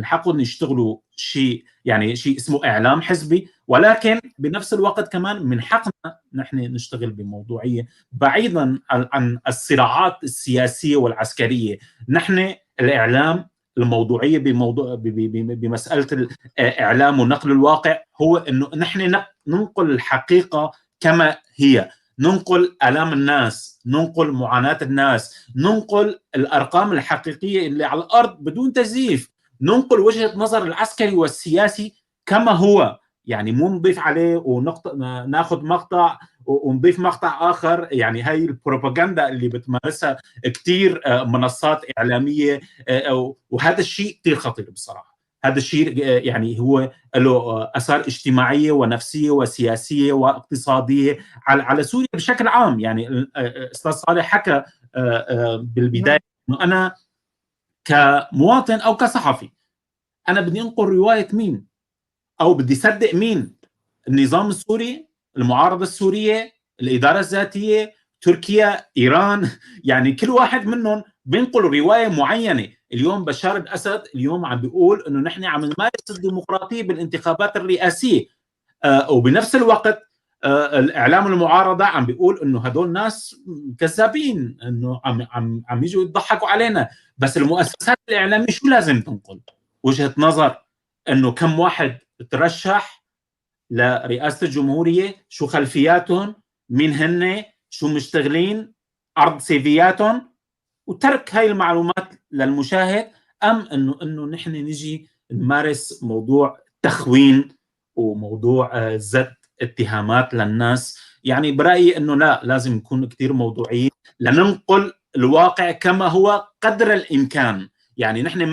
حقهم يشتغلوا شيء، يعني شيء اسمه اعلام حزبي، ولكن بنفس الوقت كمان من حقنا نحن نشتغل بموضوعيه بعيدا عن الصراعات السياسيه والعسكريه. نحن الاعلام الموضوعيه بمساله الاعلام ونقل الواقع هو انه نحن ننقل الحقيقه كما هي، ننقل آلام الناس، ننقل معاناه الناس، ننقل الارقام الحقيقيه اللي على الارض بدون تزييف، ننقل وجهه نظر العسكري والسياسي كما هو، يعني مو نضيف عليه ناخذ مقطع ونضيف مقطع اخر. يعني هاي البروباغندا اللي بتمارسها كثير منصات اعلاميه، وهذا الشيء كثير خطير بصراحه. هذا الشيء يعني هو له اثار اجتماعيه ونفسيه وسياسيه واقتصاديه على سوريا بشكل عام. يعني استاذ صالح حكى بالبدايه انه انا كمواطن او كصحفي انا بدي انقل روايه مين، او بدي صدق مين؟ النظام السوري، المعارضه السوريه، الاداره الذاتيه، تركيا، ايران. يعني كل واحد منهم بينقل روايه معينه. اليوم بشار الاسد اليوم عم بيقول انه نحن عم نمارس الديمقراطيه بالانتخابات الرئاسيه، وبنفس الوقت الاعلام المعارضه عم بيقول انه هدول ناس كذابين، انه عم يجوا يضحكوا علينا. بس المؤسسات الاعلاميه شو لازم تنقل؟ وجهه نظر انه كم واحد ترشح لرئاسه الجمهوريه، شو خلفياتهم، مين هن، شو مشتغلين، عرض سيفياتهم، وترك هاي المعلومات للمشاهد، ام انه نحن نجي نمارس موضوع تخوين وموضوع زد اتهامات للناس. يعني برايي انه لا، لازم نكون كثير موضوعيين لننقل الواقع كما هو قدر الامكان. يعني نحن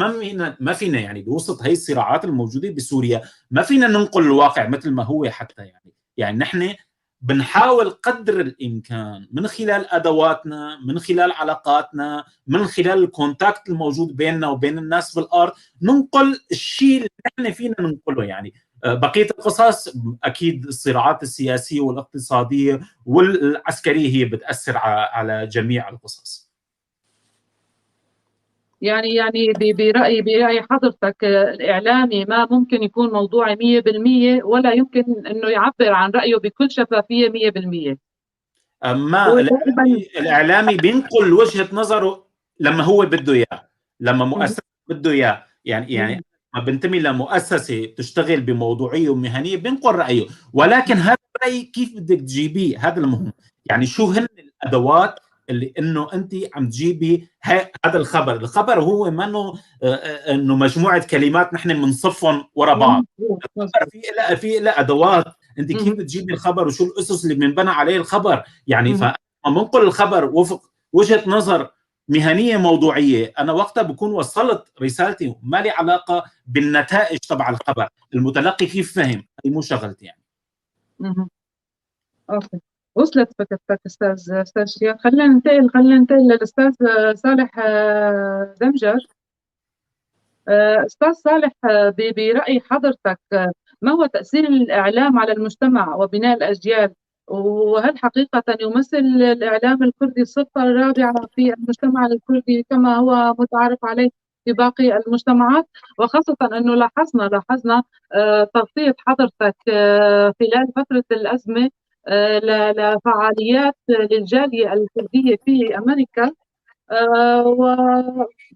ما فينا يعني بوسط هي الصراعات الموجوده بسوريا ما فينا ننقل الواقع مثل ما هو حتى. يعني نحن بنحاول قدر الامكان من خلال ادواتنا، من خلال علاقاتنا، من خلال الكونتاكت الموجود بيننا وبين الناس بالارض، ننقل الشيء اللي نحن فينا ننقله. يعني بقيه القصص اكيد الصراعات السياسيه والاقتصاديه والعسكريه هي بتاثر على جميع القصص. يعني برأي حضرتك الإعلامي ما ممكن يكون موضوعي 100% ولا يمكن إنه يعبر عن رأيه بكل شفافية 100%. ما الإعلامي بينقل وجهة نظره لما هو بده إياه، لما مؤسسة بده إياه، يعني ما بنتمي لمؤسسة تشتغل بموضوعية ومهنية بينقل رأيه، ولكن هذا الرأي كيف بدك تجيبيه هذا المهم. يعني شو هن الأدوات اللي انه انت عم تجيبي هذا الخبر هو منه انه مجموعه كلمات نحن بنصفهم ورا بعض. الخبر في له ادوات، انت كيف بتجيبي الخبر وشو الاسس اللي بنبنى عليه الخبر. يعني فمنقل الخبر وفق وجهه نظر مهنيه موضوعيه، انا وقتها بكون وصلت رسالتي، ما لي علاقه بالنتائج تبع الخبر، المتلقي كيف فهم، هي مو شغلتي يعني. اوكي، وصلت فكرتك استاذ شيخ. خلينا ننتقل للاستاذ صالح دمجر. استاذ صالح، برأي حضرتك ما هو تأثير الإعلام على المجتمع وبناء الأجيال؟ وهل حقيقة يمثل الإعلام الكردي السلطة الرابعة في المجتمع الكردي كما هو متعارف عليه في باقي المجتمعات؟ وخاصة أنه لاحظنا تغطية حضرتك خلال فترة الأزمة لفعاليات للجالية الكردية في أمريكا،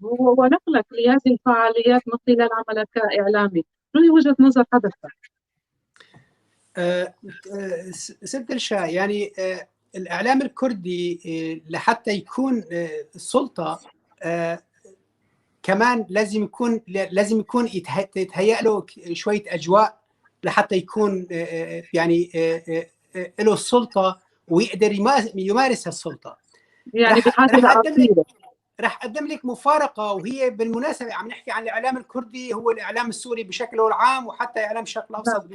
ونقلك لهذه الفعاليات من خلال عملك كإعلامي. شو هي وجهة نظر حضرتك؟ سيد الشاه، يعني الإعلام الكردي لحتى يكون السلطة كمان لازم يكون يتهيأ له شوية أجواء لحتى يكون يعني له السلطة ويقدر يمارس السلطة. يعني راح أقدم لك مفارقة، وهي بالمناسبة عم نحكي عن الإعلام الكردي، هو الإعلام السوري بشكله العام وحتى إعلام الشرق الأوسط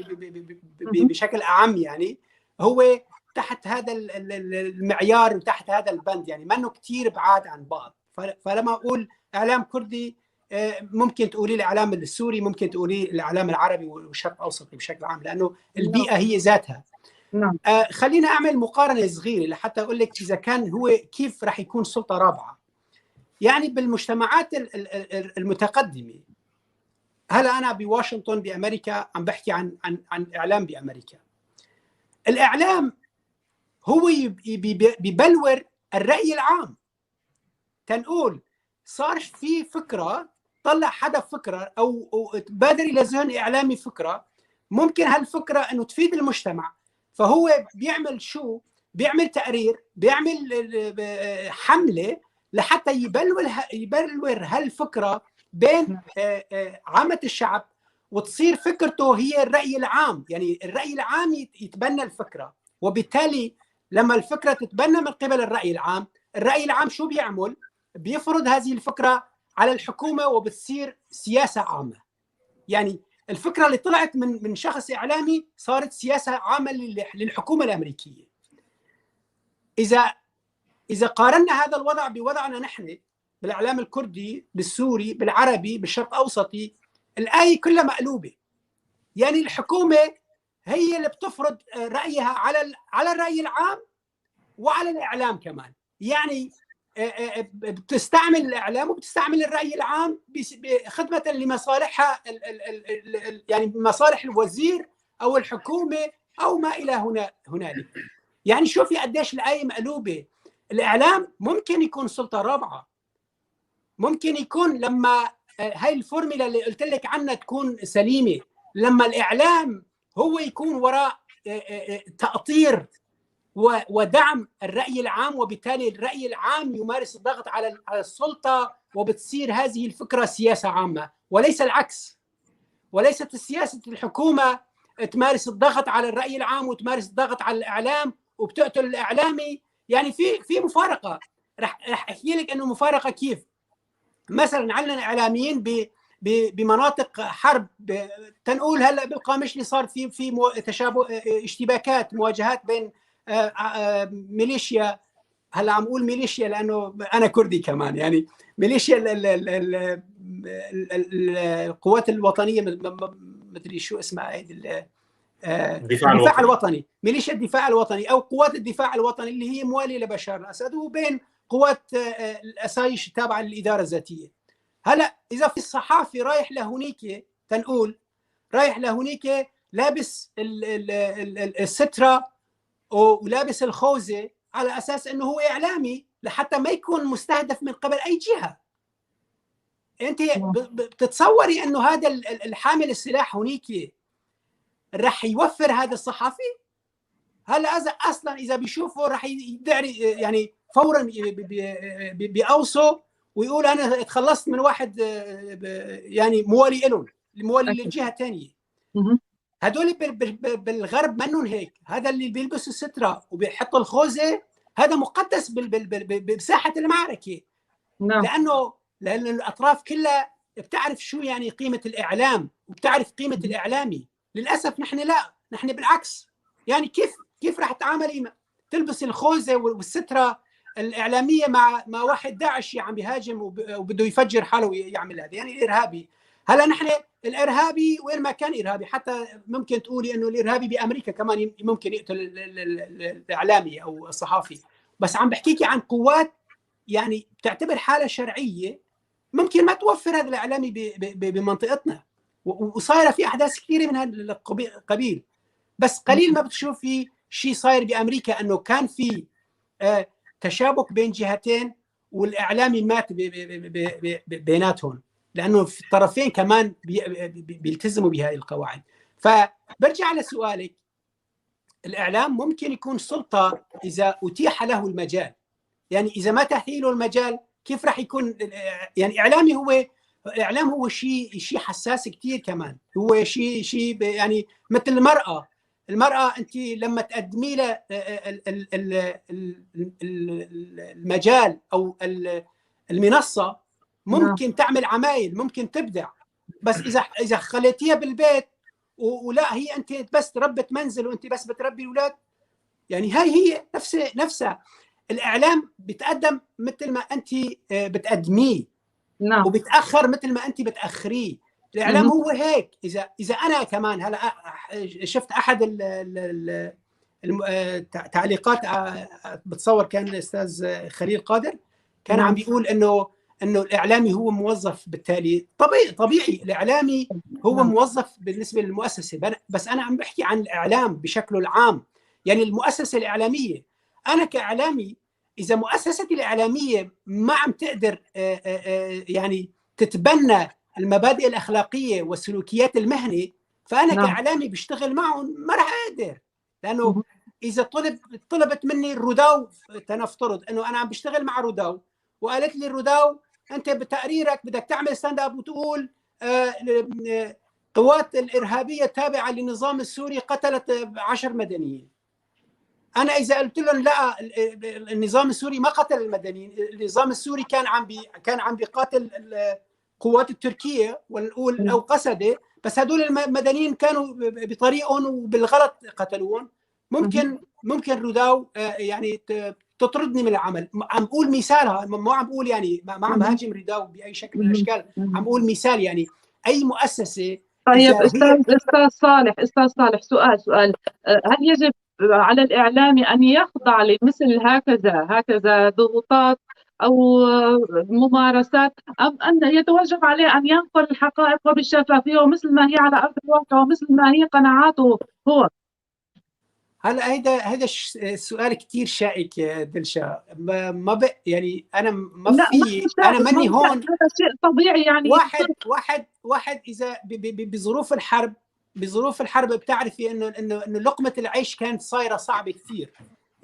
بشكل أعم، يعني هو تحت هذا المعيار وتحت هذا البند، يعني ما أنه كتير بعاد عن بعض. فلما أقول إعلام كردي ممكن تقولي الإعلام السوري، ممكن تقولي الإعلام العربي والشرق الأوسط بشكل عام، لأنه البيئة هي ذاتها. خلينا أعمل مقارنة صغيرة لحتى أقول لك إذا كان هو كيف راح يكون سلطة رابعة. يعني بالمجتمعات المتقدمة، هلا أنا بواشنطن بأمريكا عم بحكي عن إعلام بأمريكا. الإعلام هو ببلور الرأي العام. تنقول صار في فكرة، طلع حدا فكرة أو تبادر إلى ذهن إعلامي فكرة، ممكن هالفكرة أنه تفيد المجتمع، فهو بيعمل شو؟ بيعمل تقرير، بيعمل حملة لحتى يبلور هالفكرة بين عامة الشعب، وتصير فكرته هي الرأي العام. يعني الرأي العام يتبنى الفكرة، وبالتالي لما الفكرة تتبنى من قبل الرأي العام شو بيعمل؟ بيفرض هذه الفكرة على الحكومة وبتصير سياسة عامة. يعني الفكرة اللي طلعت من شخص إعلامي صارت سياسة عامة للحكومة الأمريكية. إذا قارنا هذا الوضع بوضعنا نحن بالإعلام الكردي، بالسوري، بالعربي، بالشرق الأوسطي، الآية كلها مقلوبة. يعني الحكومة هي اللي بتفرض رأيها على الرأي العام وعلى الإعلام كمان. يعني بتستعمل الإعلام وبتستعمل الرأي العام خدمة لمصالحها، يعني مصالح الوزير أو الحكومة أو ما إلى هنالك. يعني شوفي قديش الآية مقلوبة. الإعلام ممكن يكون سلطة رابعة، ممكن يكون لما هاي الفورميلا اللي قلت لك عنها تكون سليمة، لما الإعلام هو يكون وراء تأطير ودعم الرأي العام، وبالتالي الرأي العام يمارس الضغط على السلطة، وبتصير هذه الفكرة سياسة عامة وليس العكس. وليست السياسة الحكومة تمارس الضغط على الرأي العام وتمارس الضغط على الإعلام وبتقتل الإعلامي. يعني في مفارقة. رح أحكي لك إنه مفارقة كيف. مثلا عندنا إعلاميين بمناطق حرب، تنقول هلا بالقامشلي صار في تشابه، اشتباكات، مواجهات بين ميليشيا. هلا عم اقول ميليشيا لانه انا كردي كمان، يعني ميليشيا القوات الوطنيه، مدري شو اسمها هيدي، الدفاع الوطني، ميليشيا الدفاع الوطني او قوات الدفاع الوطني اللي هي مواليه لبشار الاسد، وبين قوات الاسايش التابعه للاداره الذاتيه. هلا اذا في الصحافي رايح لهونيك، تنقول رايح لهونيك لابس السترة ولابس الخوذة على اساس انه هو اعلامي لحتى ما يكون مستهدف من قبل اي جهة. انت بتتصوري انه هذا الحامل السلاح هونيك رح يوفر هذا الصحفي؟ هلا اصلا اذا بيشوفه رح يدعي يعني فورا بيأوصوا ويقول انا اتخلصت من واحد يعني موالي لهم، موالي للجهه الثانيه. هدول بالغرب منهم هيك، هذا اللي بيلبس الستره وبيحط الخوذه هذا مقدس بساحه المعركه. لانه الاطراف كلها بتعرف شو يعني قيمه الاعلام وبتعرف قيمه الاعلامي. للاسف نحن لا، نحن بالعكس. يعني كيف راح تعاملي تلبس الخوذه والستره الاعلاميه مع واحد داعشي عم بيهاجم وبده يفجر حاله ويعمل هذا؟ يعني الارهابي. هلا نحن الارهابي وين ما كان ارهابي، حتى ممكن تقولي انه الارهابي بامريكا كمان ممكن يقتل الاعلامي او الصحافي، بس عم بحكيكي عن قوات يعني بتعتبر حالها شرعيه ممكن ما توفر هذا الاعلامي بمنطقتنا، وصايره في احداث كثيره من هذا القبيل. بس قليل ما بتشوفي شيء صاير بامريكا انه كان في تشابك بين جهتين والاعلامي مات بيناتهم، لانه في الطرفين كمان بيلتزموا بهذه القواعد. فبرجع لسؤالك، الاعلام ممكن يكون سلطه اذا اتيح له المجال. يعني اذا ما تحت له المجال كيف راح يكون يعني اعلامي؟ هو الاعلام هو شيء حساس كثير، كمان هو شيء يعني مثل المرأة انت لما تقدمي لها المجال او المنصة ممكن تعمل عمايل، ممكن تبدع. بس اذا خليتيها بالبيت ولا هي انت بس ربة منزل وانت بس بتربي الاولاد، يعني هي نفسها. الاعلام بتقدم مثل ما انت بتقدميه، وبتاخر مثل ما انت بتاخريه. الاعلام هو هيك. اذا انا كمان هلا شفت احد التعليقات، بتصور كان الاستاذ خليل قادر كان عم بيقول انه الاعلامي هو موظف، بالتالي طبيعي الاعلامي هو موظف بالنسبه للمؤسسه. بس انا عم بحكي عن الاعلام بشكله العام، يعني المؤسسه الاعلاميه. انا كاعلامي اذا مؤسستي الاعلاميه ما عم تقدر يعني تتبنى المبادئ الاخلاقيه والسلوكيات المهنه، فانا كاعلامي بشتغل معهم ما راح اقدر. لانه اذا طلبت مني الروداو، تنفترض انه انا عم بشتغل مع روداو وقالت لي الروداو انت بتقريرك بدك تعمل ستاند اب وتقول قوات الارهابيه التابعه للنظام السوري قتلت 10 مدنيين. انا اذا قلت لهم لا، النظام السوري ما قتل المدنيين، النظام السوري كان عم بيقاتل القوات التركيه ونقول او قسده، بس هدول المدنيين كانوا بطريقهم وبالغلط قتلوهم، ممكن روداو يعني تطردني من العمل. عم بقول مثالها، ما عم بقول يعني ما عم هاجم روداو باي شكل من الاشكال، عم بقول مثال. يعني اي مؤسسه. طيب استاذ صالح، سؤال هل يجب على الإعلامي أن يخضع لمثل هكذا ضغوطات أو ممارسات، أم أن يتوجب عليه أن ينقل الحقائق وبالشفافية ومثل ما هي على أرض الواقع ومثل ما هي قناعاته هو؟ هلا هذا السؤال كثير شائك يا دلشا. ما يعني انا ما في، انا ماني هون. هذا شيء طبيعي. يعني واحد اذا بظروف الحرب بتعرفي انه لقمه العيش كانت صايره صعبه كثير.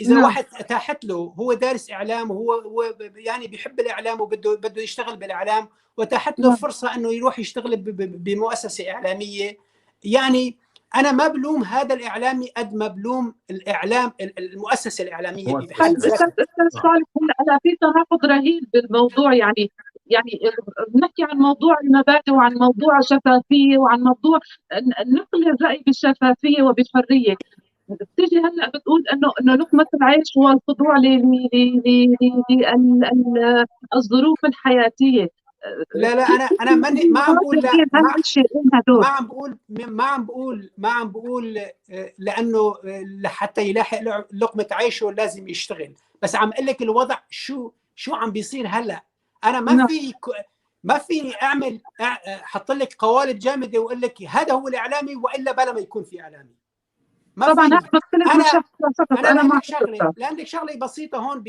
اذا واحد اتاحت له، هو دارس اعلام وهو يعني بيحب الاعلام وبده يشتغل بالاعلام، واتاحت له فرصه انه يروح يشتغل بمؤسسه اعلاميه، يعني انا ما بلوم هذا الاعلامي قد ما بلوم الاعلام المؤسسه الاعلاميه بحد ذاتها. استاذ صالح، هلا في تناقض رهيب بالموضوع. يعني بنحكي عن موضوع المبادئ وعن موضوع الشفافيه وعن موضوع نقل الراي بالشفافيه وبالحريه. بتيجي هلا بتقول انه لقمه العيش هو الخضوع للظروف الحياتيه. لا انا ما عم بقول لا، ما عم بقول لانه لحتى يلاحق لقمه عيشه لازم يشتغل. بس عم اقول لك الوضع شو عم بيصير هلا. انا ما فيني اعمل احط لك قوالب جامده واقول لك هذا هو الاعلامي والا بلا ما يكون في اعلامي. ما طبعا فيني. انا مع لعندك شغله بسيطه هون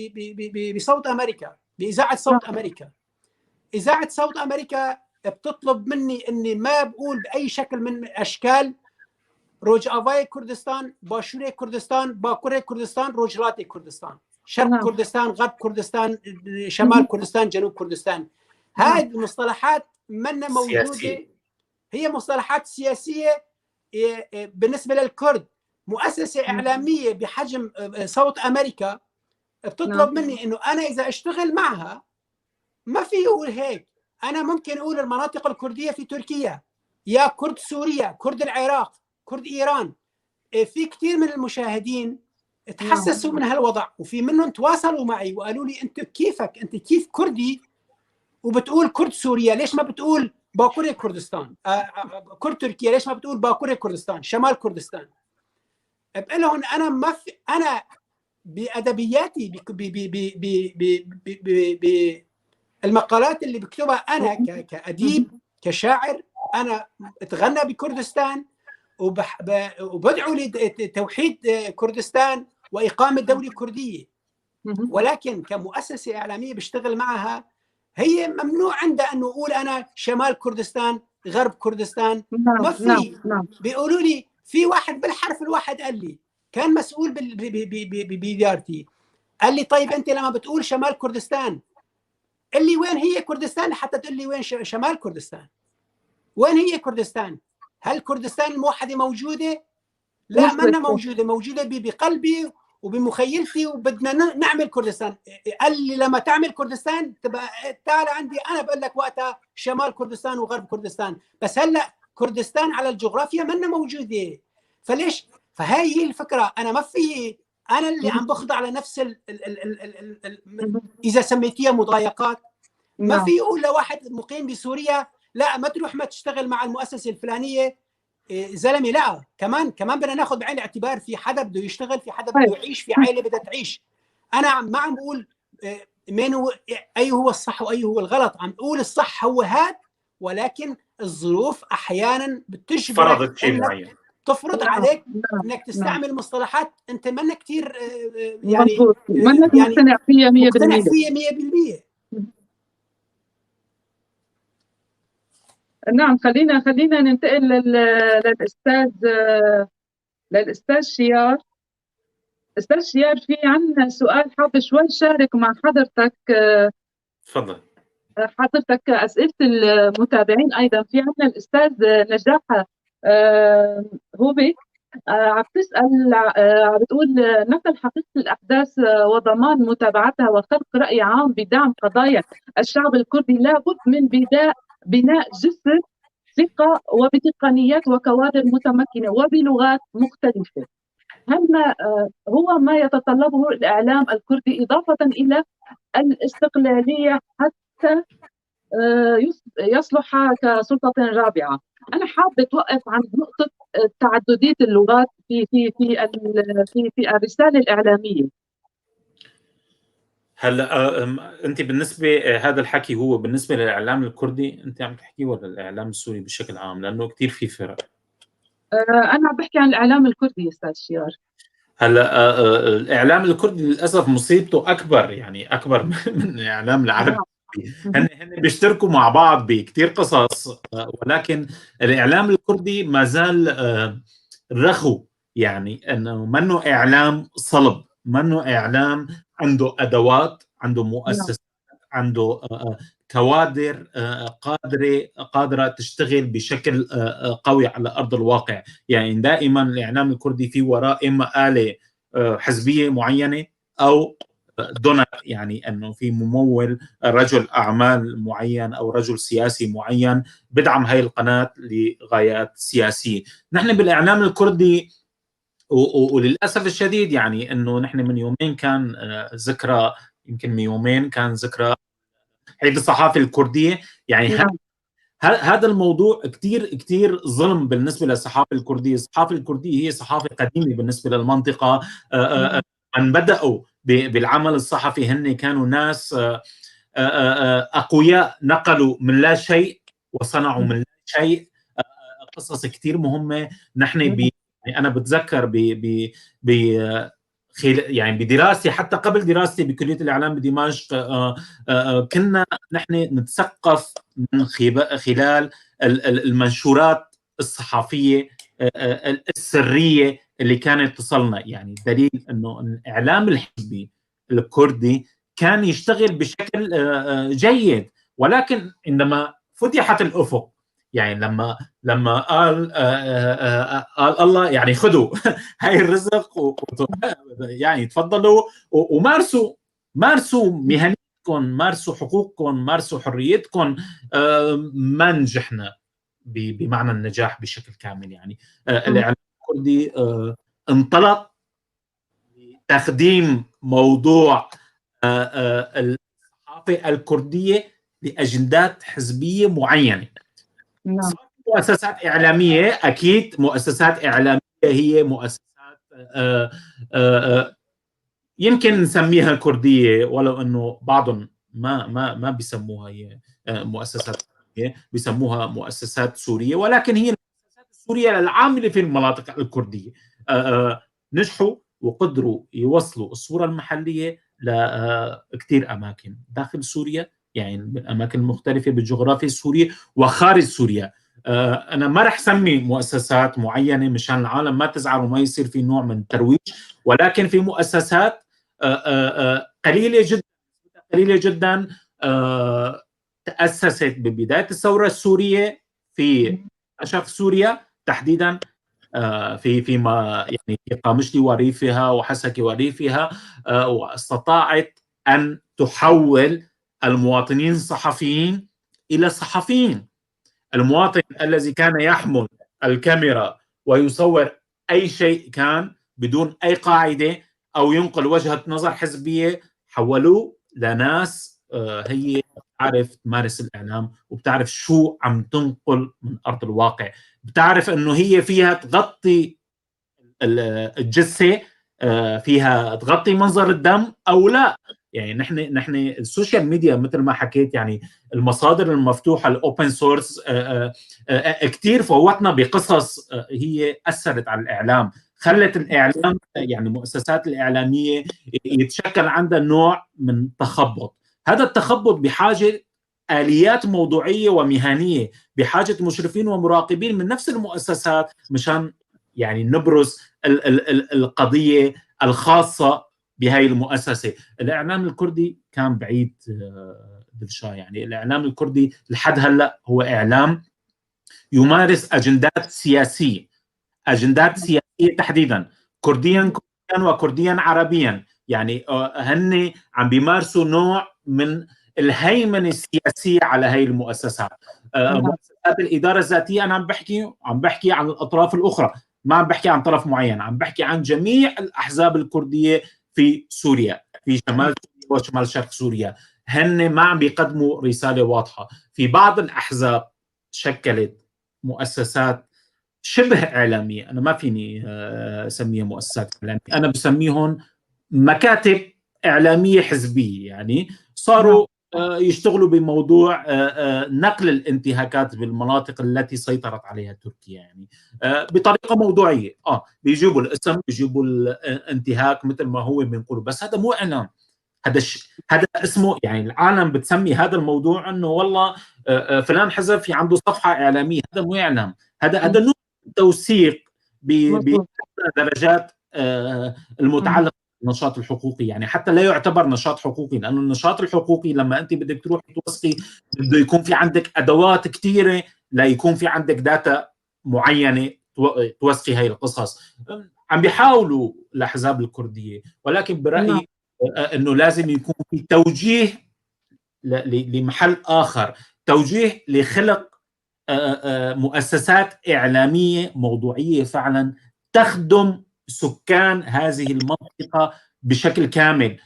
بصوت امريكا، باذاعه صوت امريكا. اذاعه صوت امريكا بتطلب مني اني ما بقول باي شكل من اشكال روجافاي كردستان، باشوري كردستان، باكوري كردستان، روجلاتي كردستان، شرق كردستان، غرب كردستان، شمال كردستان، جنوب كردستان. هذه المصطلحات منا موجوده، هي مصطلحات سياسيه بالنسبه للكرد. مؤسسه اعلاميه بحجم صوت امريكا بتطلب مني انه انا اذا اشتغل معها ما في اقول هيك. انا ممكن اقول المناطق الكرديه في تركيا، يا كرد سوريا، كرد العراق، كرد ايران. في كثير من المشاهدين تحسسوا من هالوضع، وفي منهم تواصلوا معي وقالوا لي انت كيفك، انت كيف كردي وبتقول كرد سوريا؟ ليش ما بتقول باكوري كردستان؟ كرد تركيا ليش ما بتقول باكوري كردستان، شمال كردستان؟ بقول لهم انا ما في، انا بادبياتي بالمقالات اللي بكتبها انا كاديب كشاعر، انا اتغنى بكردستان وبدعو لتوحيد كردستان واقامه دوله كرديه. ولكن كمؤسسه اعلاميه بشتغل معها هي ممنوع عندها انه اقول انا شمال كردستان غرب كردستان. ما في. بيقولوا لي في واحد بالحرف الواحد قال لي، كان مسؤول بإدارتي، قال لي طيب انت لما بتقول شمال كردستان قل لي وين هي كردستان حتى تقول لي وين شمال كردستان؟ وين هي كردستان؟ هل كردستان الموحده موجوده؟ لا، ما موجوده، موجوده بقلبي وبمخيلتي، وبدنا نعمل كردستان. قال لي لما تعمل كردستان تبقى تعال عندي انا بقول لك وقتها شمال كردستان وغرب كردستان. بس هلا كردستان على الجغرافيا منا موجوده. فليش؟ فهي هي الفكره. انا ما في، انا اللي عم بخضع على نفس اذا سميتيها مضايقات. ما في يقول لواحد مقيم بسوريا لا ما تروح ما تشتغل مع المؤسسه الفلانيه. زلمه لا، كمان بدنا ناخذ بعين الاعتبار في حدا بده يشتغل، في حدا بده يعيش، في عائله بدها تعيش. انا ما عم بقول مين هو اي هو الصح واي هو الغلط، عم بقول الصح هو هاد، ولكن الظروف احيانا بتجبرك انك تفرض عليك انك تستعمل مصطلحات انت ما كثير يعني مقتنع فيها 100%. نعم. خلينا ننتقل للاستاذ شيار. استاذ شيار، في عندنا سؤال حابب شوي شارك مع حضرتك. تفضل. حضرتك اسئله المتابعين ايضا. في عندنا الاستاذ نجاح هوبي عم تسال، بتقول نقل حقيقه الاحداث وضمان متابعتها وخلق راي عام بدعم قضايا الشعب الكردي لابد من بناء جسر ثقه وبتقنيات وكوادر متمكنه وبلغات مختلفه. هو ما يتطلبه الاعلام الكردي اضافه الى الاستقلاليه حتى يصلح كسلطه رابعه. انا حابه توقف عند نقطه تعدديه اللغات في الرساله الاعلاميه. هلا انت بالنسبه هذا الحكي هو بالنسبه للاعلام الكردي انت عم تحكي ولا الاعلام السوري بشكل عام؟ لانه كثير في فرق. انا عم بحكي عن الاعلام الكردي استاذ شيار. هلا الاعلام الكردي للاسف مصيبته اكبر، يعني اكبر من الاعلام العربي. هن بيشتركوا مع بعض بكثير قصص، ولكن الاعلام الكردي ما زال رخو، يعني انه منه اعلام صلب، منه اعلام عنده ادوات، عنده مؤسسات، عنده كوادر قادره تشتغل بشكل قوي على ارض الواقع. يعني دائما الاعلام الكردي في وراء اما آلة حزبيه معينه او دونر، يعني انه في ممول رجل اعمال معين او رجل سياسي معين بدعم هاي القناه لغايات سياسيه. نحن بالاعلام الكردي وللاسف الشديد يعني انه نحن من يومين كان ذكرى، يمكن من يومين كان ذكرى عيد الصحافه الكرديه. يعني هذا الموضوع كثير ظلم بالنسبه للصحافه الكرديه. الصحافه الكرديه هي صحافه قديمه بالنسبه للمنطقه. من بداوا بالعمل الصحفي هن كانوا ناس اقوياء نقلوا من لا شيء وصنعوا من لا شيء قصص كثير مهمه. نحن يعني انا بتذكر يعني بدراستي، حتى قبل دراستي بكليه الاعلام بدمشق، كنا نحن نتثقف من خلال المنشورات الصحفيه السريه اللي كانت تصلنا. يعني دليل انه الاعلام الحزبي الكردي كان يشتغل بشكل جيد، ولكن عندما فتحت الافق، يعني لما قال الله يعني خذوا هاي الرزق يعني تفضلوا ومارسوا مهنيتكم، مارسوا حقوقكم، مارسوا حريتكم، ما نجحنا بمعنى النجاح بشكل كامل. يعني الاعلام الكردي انطلق لتقديم موضوع الصحافه الكرديه لاجندات حزبيه معينه. مؤسسات إعلامية، أكيد مؤسسات إعلامية هي مؤسسات يمكن نسميها كردية، ولو أنه بعضهم ما بيسموها هي مؤسسات كردية، بيسموها مؤسسات سورية، ولكن هي المؤسسات السورية العاملة في المناطق الكردية. نجحوا وقدروا يوصلوا الصورة المحلية لكثير أماكن داخل سوريا، يعني بالأماكن المختلفة بالجغرافيا السورية وخارج سوريا. أنا ما رح سمي مؤسسات معينة مشان العالم ما تزعل وما يصير في نوع من الترويج، ولكن في مؤسسات قليلة جدا تأسست ببداية الثورة السورية في أشرق سوريا تحديدا، في قامشلي وريفها وحسكي وريفها، واستطاعت أن تحول المواطنين الصحفيين إلى صحفيين. المواطن الذي كان يحمل الكاميرا ويصور أي شيء كان بدون أي قاعدة أو ينقل وجهة نظر حزبية، حولوه لناس هي بتعرف تمارس الإعلام وبتعرف شو عم تنقل من أرض الواقع، بتعرف أنه هي فيها تغطي الجثة، فيها تغطي منظر الدم أو لا. يعني نحن السوشيال ميديا مثل ما حكيت، يعني المصادر المفتوحه الاوبن سورس كثير فوتنا بقصص هي اثرت على الاعلام، خلت الاعلام يعني المؤسسات الاعلاميه يتشكل عندها نوع من تخبط. هذا التخبط بحاجه اليات موضوعيه ومهنيه، بحاجه مشرفين ومراقبين من نفس المؤسسات مشان يعني نبرز القضيه الخاصه بهاي المؤسسة. الإعلام الكردي كان بعيد دلشا، يعني الإعلام الكردي لحد هلأ هو إعلام يمارس أجندات سياسية تحديدا كرديا وكرديا عربيا. يعني هن عم بيمارسوا نوع من الهيمنة السياسية على هاي المؤسسات. مؤسسات الإدارة الذاتية أنا عم بحكي عن الأطراف الأخرى، ما عم بحكي عن طرف معين، عم بحكي عن جميع الأحزاب الكردية في سوريا، في شمال سوريا وشمال شرق سوريا. هن ما عم بيقدموا رسالة واضحة. في بعض الأحزاب شكلت مؤسسات شبه إعلامية، أنا ما فيني أسميها مؤسسات إعلامية، أنا بسميهم مكاتب إعلامية حزبية. يعني صاروا يشتغلوا بموضوع نقل الانتهاكات بالمناطق التي سيطرت عليها تركيا، يعني بطريقه موضوعيه. بيجيبوا الاسم، بيجيبوا الانتهاك مثل ما هو بنقوله، بس هذا مو اعلام، هذا اسمه يعني العالم بتسمي هذا الموضوع انه والله فلان حزب في عنده صفحه اعلاميه. هذا مو اعلام، هذا نوع توثيق بدرجات المتعلقه النشاط الحقوقي. يعني حتى لا يعتبر نشاط حقوقي، لأنه النشاط الحقوقي لما أنت بدك تروح توثقي بده يكون في عندك أدوات كثيرة، لا يكون في عندك داتا معينة توثقي هاي القصص. عم بيحاولوا الأحزاب الكردية، ولكن برأيي أنه لازم يكون في توجيه لمحل آخر، توجيه لخلق مؤسسات إعلامية موضوعية فعلا تخدم سكان هذه المنطقة بشكل كامل،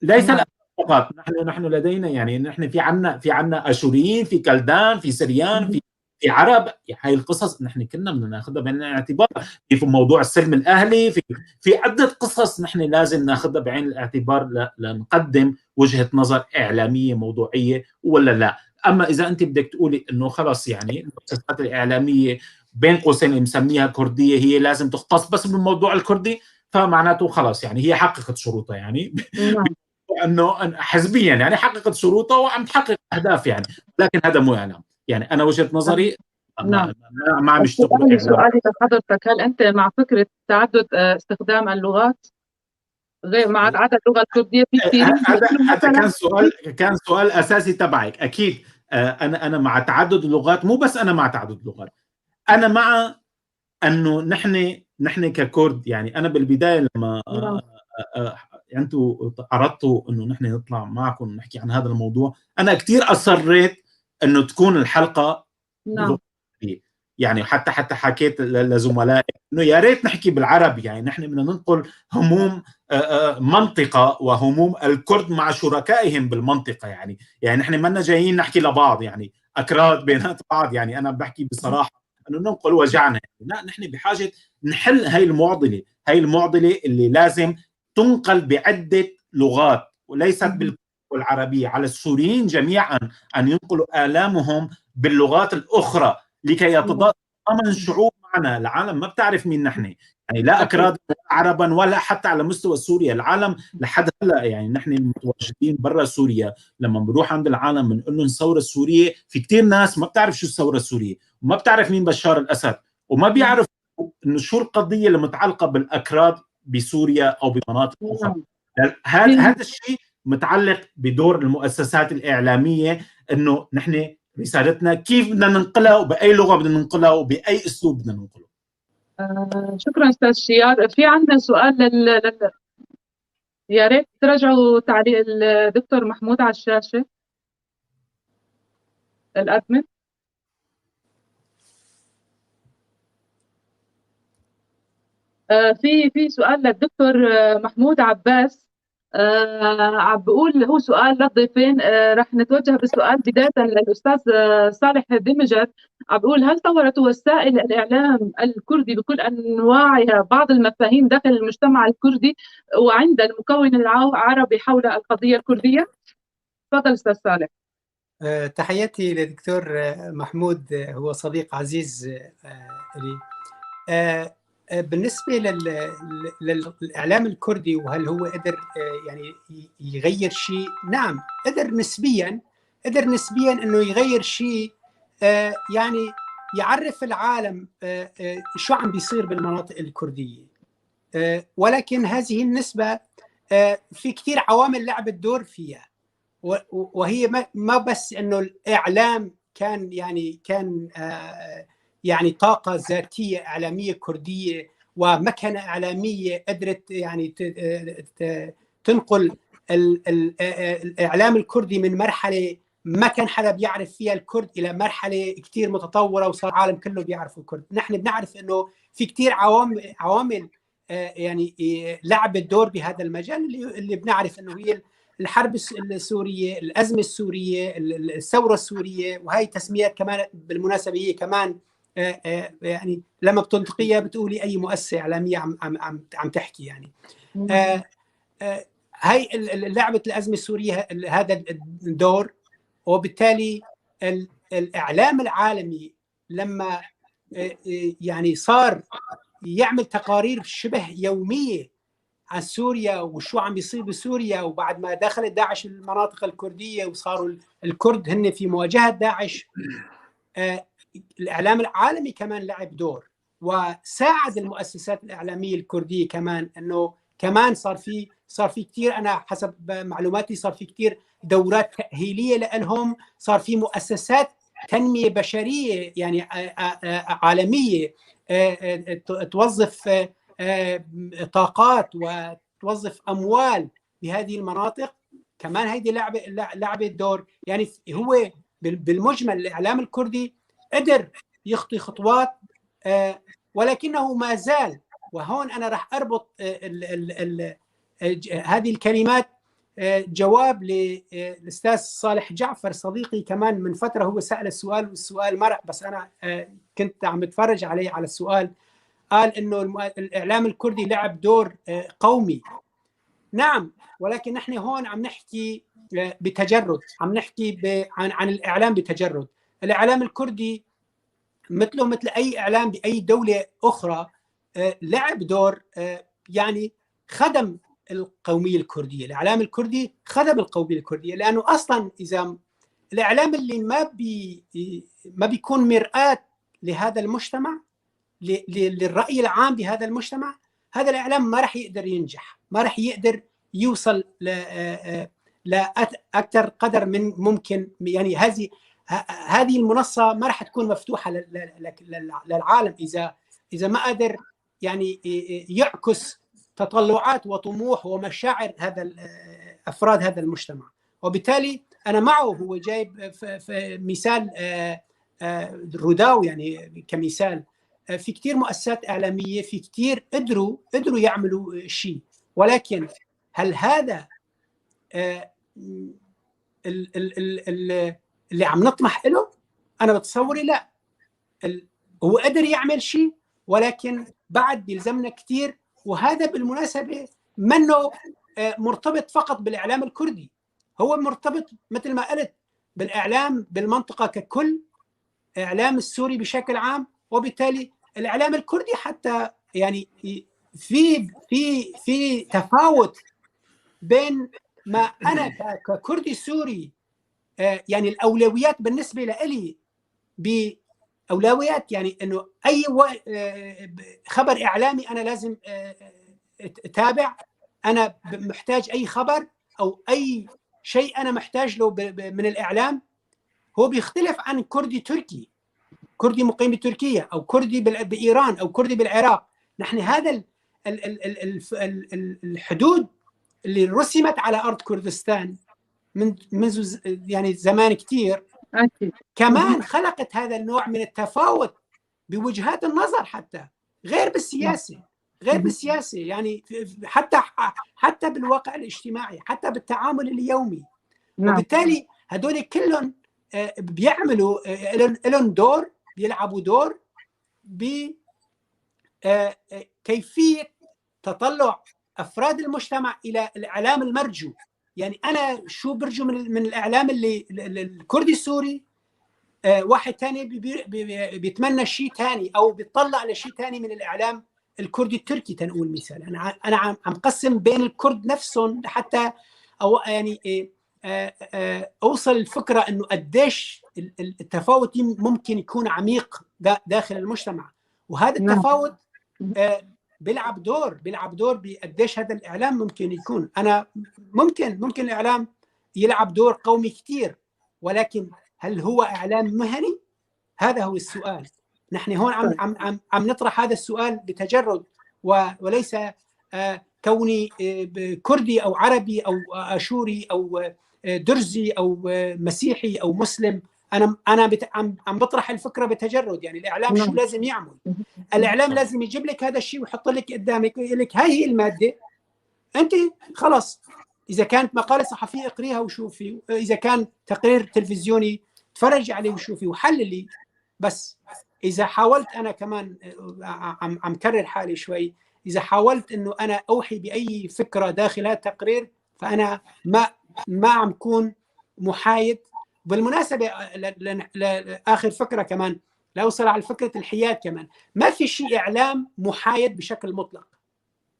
ليس فقط. نحن لدينا يعني نحن في عنا أشوريين في كلدان، في سريان، في في عرب، هاي القصص نحن كنا بدنا ناخذها بعين الاعتبار. في موضوع السلم الاهلي، في عده قصص نحن لازم ناخذها بعين الاعتبار لنقدم وجهه نظر اعلاميه موضوعيه ولا لا. اما اذا انت بدك تقولي انه خلص يعني المؤسسات الاعلاميه بين قوسين اللي مسميها كرديه هي لازم تختص بس بالموضوع الكردي، فمعناته خلص يعني هي حققت شروطها، يعني انه حزبيا يعني حققت شروطها وعم تحقق اهداف يعني، لكن هذا مو اعلام. يعني انا وجهه نظري ما عم يشتغلوا. سؤالي لحضرتك، هل انت مع فكره تعدد استخدام اللغات غير مع عدد اللغه الكرديه؟ في كثير هذا كان سؤال اساسي تبعك. اكيد انا مع تعدد اللغات، مو بس انا مع تعدد اللغات، انا مع انه نحن ككرد. يعني انا بالبدايه لما انتم عرضتوا انه نحن نطلع معكم ونحكي عن هذا الموضوع، انا كثير اصريت انه تكون الحلقه باللغه العربيه. يعني حتى حكيت لزملائي انه يا ريت نحكي بالعربي، يعني نحن بدنا ننقل هموم منطقه وهموم الكرد مع شركائهم بالمنطقه. يعني نحن ما جايين نحكي لبعض يعني اكراد بينات بعض. يعني انا بحكي بصراحه انه ننقل وجعنا. لا، نحن بحاجه نحل هاي المعضله اللي لازم تنقل بعده لغات وليست باللغه العربيه، على السوريين جميعا ان ينقلوا آلامهم باللغات الاخرى لكي يتضامن الشعوب معنا. العالم ما بتعرف مين نحن، يعني لا اكراد ولا عربا ولا حتى على مستوى سوريا. العالم لحد هلا يعني نحن المتواجدين برا سوريا لما بنروح عند العالم بنقول لهم الثوره السوريه، في كثير ناس ما بتعرف شو الثوره السوريه وما بتعرف مين بشار الاسد وما بيعرف انه شو القضيه المتعلقه بالاكراد بسوريا او بمناطق اخرى. هذا الشيء متعلق بدور المؤسسات الاعلاميه، انه نحن رسالتنا كيف بدنا ننقلها وباي لغه بدنا ننقلها وباي اسلوب بدنا ننقلها. شكرا استاذ شيار. في عندنا سؤال يا ريت ترجعوا تعليق الدكتور محمود على الشاشه الادمن. في سؤال للدكتور محمود عباس. عم بقول هو سؤال للضيفين. رح نتوجه بالسؤال بداية للأستاذ صالح دمجت. عم بقول هل طورت وسائل الإعلام الكردي بكل أنواعها بعض المفاهيم داخل المجتمع الكردي وعند المكون العربي حول القضية الكردية؟ تفضل أستاذ صالح. تحياتي للدكتور محمود، هو صديق عزيز لي. بالنسبة للإعلام الكردي وهل هو قدر يعني يغير شيء؟ نعم، قدر نسبيا أنه يغير شيء، يعني يعرف العالم شو عم بيصير بالمناطق الكردية. ولكن هذه النسبة في كثير عوامل لعبت دور فيها، وهي ما بس أنه الإعلام كان يعني طاقة ذاتية إعلامية كردية ومكنة إعلامية قدرت يعني تنقل الإعلام الكردي من مرحلة ما كان حدا بيعرف فيها الكرد إلى مرحلة كتير متطورة وصار العالم كله بيعرف الكرد. نحن بنعرف إنه في كتير عوامل يعني لعبت دور بهذا المجال، اللي بنعرف إنه هي الحرب السورية، الأزمة السورية، الثورة السورية، وهي تسميات كمان بالمناسبة هي كمان يعني لما بتنطقيها بتقولي اي مؤسسه اعلاميه عم تحكي يعني. هي لعبه الازمه السوريه هذا الدور، وبالتالي الاعلام العالمي لما يعني صار يعمل تقارير شبه يوميه عن سوريا وشو عم بيصير بسوريا، وبعد ما دخلت داعش المناطق الكرديه وصاروا الكرد هن في مواجهه داعش، الإعلام العالمي كمان لعب دور وساعد المؤسسات الإعلامية الكردية كمان، إنه كمان صار في كثير، أنا حسب معلوماتي صار في كثير دورات تأهيلية لهم، صار في مؤسسات تنمية بشرية يعني عالمية توظف طاقات وتوظف أموال بهذه المناطق. كمان هيدي لعبة دور. يعني هو بالمجمل الإعلام الكردي قدر يخطي خطوات، ولكنه ما زال، وهون أنا راح أربط هذه الكلمات، جواب للأستاذ صالح جعفر صديقي كمان من فترة. هو سأل السؤال والسؤال مرق، بس أنا كنت عم بتفرج عليه على السؤال. قال إنه الإعلام الكردي لعب دور قومي. نعم، ولكن نحن هون عم نحكي بتجرد، عم نحكي عن الإعلام بتجرد. الإعلام الكردي مثله مثل أي إعلام بأي دولة أخرى لعب دور، يعني خدم القومية الكردية. الإعلام الكردي خدم القومية الكردية، لأنه أصلا إذا الإعلام اللي ما بيكون مرآة لهذا المجتمع، للرأي العام بهذا المجتمع، هذا الإعلام ما راح يقدر ينجح، ما راح يقدر يوصل لأكثر قدر من ممكن. يعني هذه المنصة ما راح تكون مفتوحة للعالم إذا ما قدر يعني يعكس تطلعات وطموح ومشاعر أفراد هذا المجتمع. وبالتالي أنا معه. هو جايب في مثال روداو يعني كمثال. في كتير مؤسسات إعلامية، في كتير قدروا يعملوا شيء، ولكن هل هذا اللي عم نطمح له؟ أنا بتصوري لا. هو قدر يعمل شيء، ولكن بعد بيلزمنا كتير. وهذا بالمناسبة منه مرتبط فقط بالإعلام الكردي، هو مرتبط مثل ما قلت بالإعلام بالمنطقة ككل، إعلام السوري بشكل عام. وبالتالي الإعلام الكردي حتى يعني في تفاوت بين ما أنا ككردي سوري يعني الأولويات بالنسبة لي بأولويات، يعني إنه أي خبر إعلامي أنا لازم أتابع. أنا محتاج أي خبر أو أي شيء أنا محتاج له من الإعلام. هو بيختلف عن كردي تركي، كردي مقيم بتركيا، أو كردي بإيران، أو كردي بالعراق. نحن هذا الحدود اللي رسمت على أرض كردستان منذ يعني زمان كتير كمان خلقت هذا النوع من التفاوت بوجهات النظر، حتى غير بالسياسة يعني حتى بالواقع الاجتماعي، حتى بالتعامل اليومي. وبالتالي هدول كلهم بيعملوا لهم دور، بيلعبوا دور بكيفية تطلع أفراد المجتمع إلى الإعلام المرجو. يعني أنا شو برجو من الإعلام اللي الكردي السوري؟ واحد تاني بيتمنى شيء تاني، أو بيطلع لشيء تاني من الإعلام الكردي التركي. تنقول مثال، أنا عم قسم بين الكرد نفسهم حتى أو يعني أوصل الفكرة إنه قديش التفاوت ممكن يكون عميق داخل المجتمع. وهذا التفاوت بيلعب دور بقديش هذا الإعلام ممكن يكون. أنا ممكن الإعلام يلعب دور قومي كتير، ولكن هل هو إعلام مهني؟ هذا هو السؤال. نحن هون عم نطرح هذا السؤال بتجرد، وليس كوني كردي أو عربي أو أشوري أو درزي أو مسيحي أو مسلم. أنا عم بطرح الفكرة بتجرد. يعني الإعلام شو لازم يعمل؟ الإعلام لازم يجيب لك هذا الشيء ويحط لك قدامك ويقول لك هاي هي المادة، أنت خلاص إذا كانت مقالة صحفية اقريها وشوفي، إذا كان تقرير تلفزيوني تفرجي عليه وشوفي وحللي. بس إذا حاولت أنا كمان عم كرر حالي شوي، إذا حاولت إنه أنا أوحي بأي فكرة داخل هذا التقرير فأنا ما عم كون محايد. بالمناسبة لآخر فكرة كمان لا أوصل على فكرة الحياد كمان، ما في شيء إعلام محايد بشكل مطلق.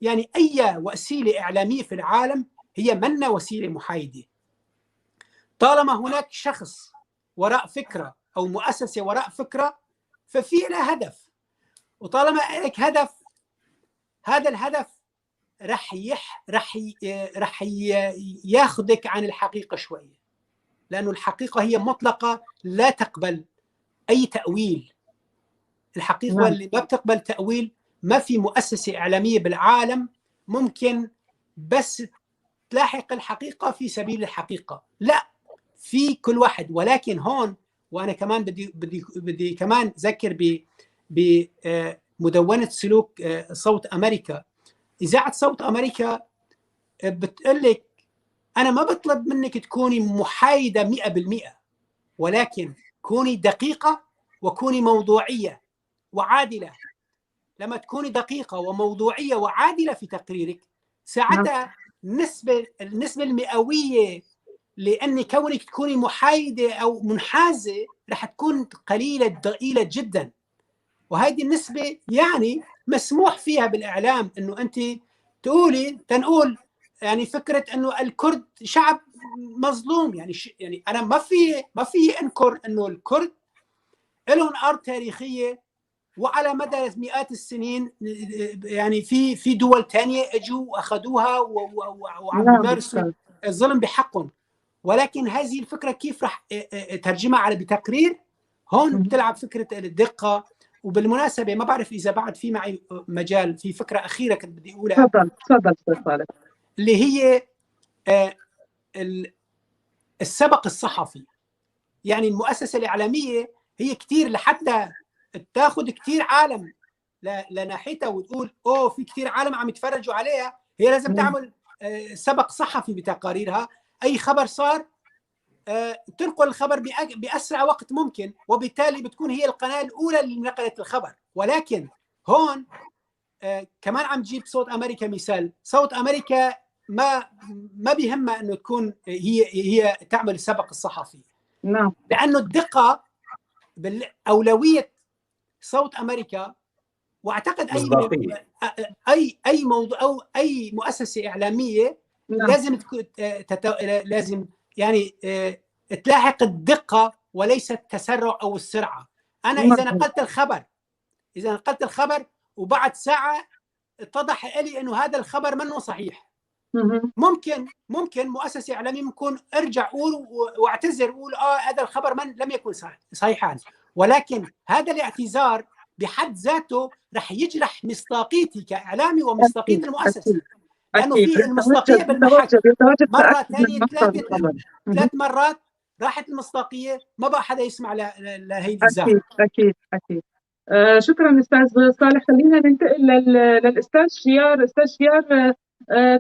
يعني أي وسيلة إعلامية في العالم هي منا وسيلة محايدة. طالما هناك شخص وراء فكرة أو مؤسسة وراء فكرة ففي لها هدف، وطالما لك هدف، هذا الهدف رح ياخذك عن الحقيقة شوية، لأنه الحقيقة هي مطلقة لا تقبل أي تأويل. الحقيقة اللي ما بتقبل تأويل. ما في مؤسسة إعلامية بالعالم ممكن بس تلاحق الحقيقة في سبيل الحقيقة، لا، في كل واحد. ولكن هون وأنا كمان بدي كمان أذكر بمدونة سلوك صوت أمريكا. إذاعة صوت أمريكا بتقول لك أنا ما بطلب منك تكوني محايدة 100%، ولكن كوني دقيقة وكوني موضوعية وعادلة. لما تكوني دقيقة وموضوعية وعادلة في تقريرك، ساعتها النسبة المئوية لأن كونك تكوني محايدة أو منحازة رح تكون قليلة ضئيلة جدا. وهذه النسبة يعني مسموح فيها بالإعلام إنه أنت تنقول يعني فكرة إنه الكرد شعب مظلوم. يعني أنا ما في أنكر إنه الكرد لهم أرض تاريخية، وعلى مدى مئات السنين يعني في دول ثانية اجوا واخذوها وعم بيمارسوا الظلم بحقهم. ولكن هذه الفكرة كيف رح ترجمها على بتقرير؟ هون بتلعب فكرة الدقة. وبالمناسبة ما بعرف إذا بعد في معي مجال، في فكرة أخيرة كنت بدي أقولها. تفضل أستاذ صالح. اللي هي السبق الصحفي. يعني المؤسسة الإعلامية هي كتير لحتى تاخذ كتير عالم لناحيتها وتقول اوه في كتير عالم عم يتفرجوا عليها، هي لازم تعمل سبق صحفي بتقاريرها. اي خبر صار تنقل الخبر باسرع وقت ممكن، وبالتالي بتكون هي القناه الاولى اللي نقلت الخبر. ولكن هون كمان عم تجيب صوت امريكا مثال. صوت امريكا ما بيهمها انه تكون هي تعمل السبق الصحفي. نعم. لانه الدقه بالاولويه صوت امريكا. واعتقد اي موضوع او اي مؤسسه اعلاميه لازم لازم يعني تلاحق الدقه وليس التسرع او السرعه. انا اذا نقلت الخبر وبعد ساعه اتضح لي انه هذا الخبر منه صحيح، ممكن مؤسسه اعلاميه ممكن ارجع اقول واعتذر اقول هذا الخبر لم يكن صحيحا. ولكن هذا الاعتذار بحد ذاته رح يجرح مصداقيتي كاعلامي ومصداقيه المؤسسه. لانه في المصداقيه بالمحك مره ثانيه ثلاث مرات راحت المصداقيه، ما بقى حدا يسمع لهي الزعم. اكيد. شكرا استاذ صالح. خلينا ننتقل للاستاذ شيار. استاذ شيار،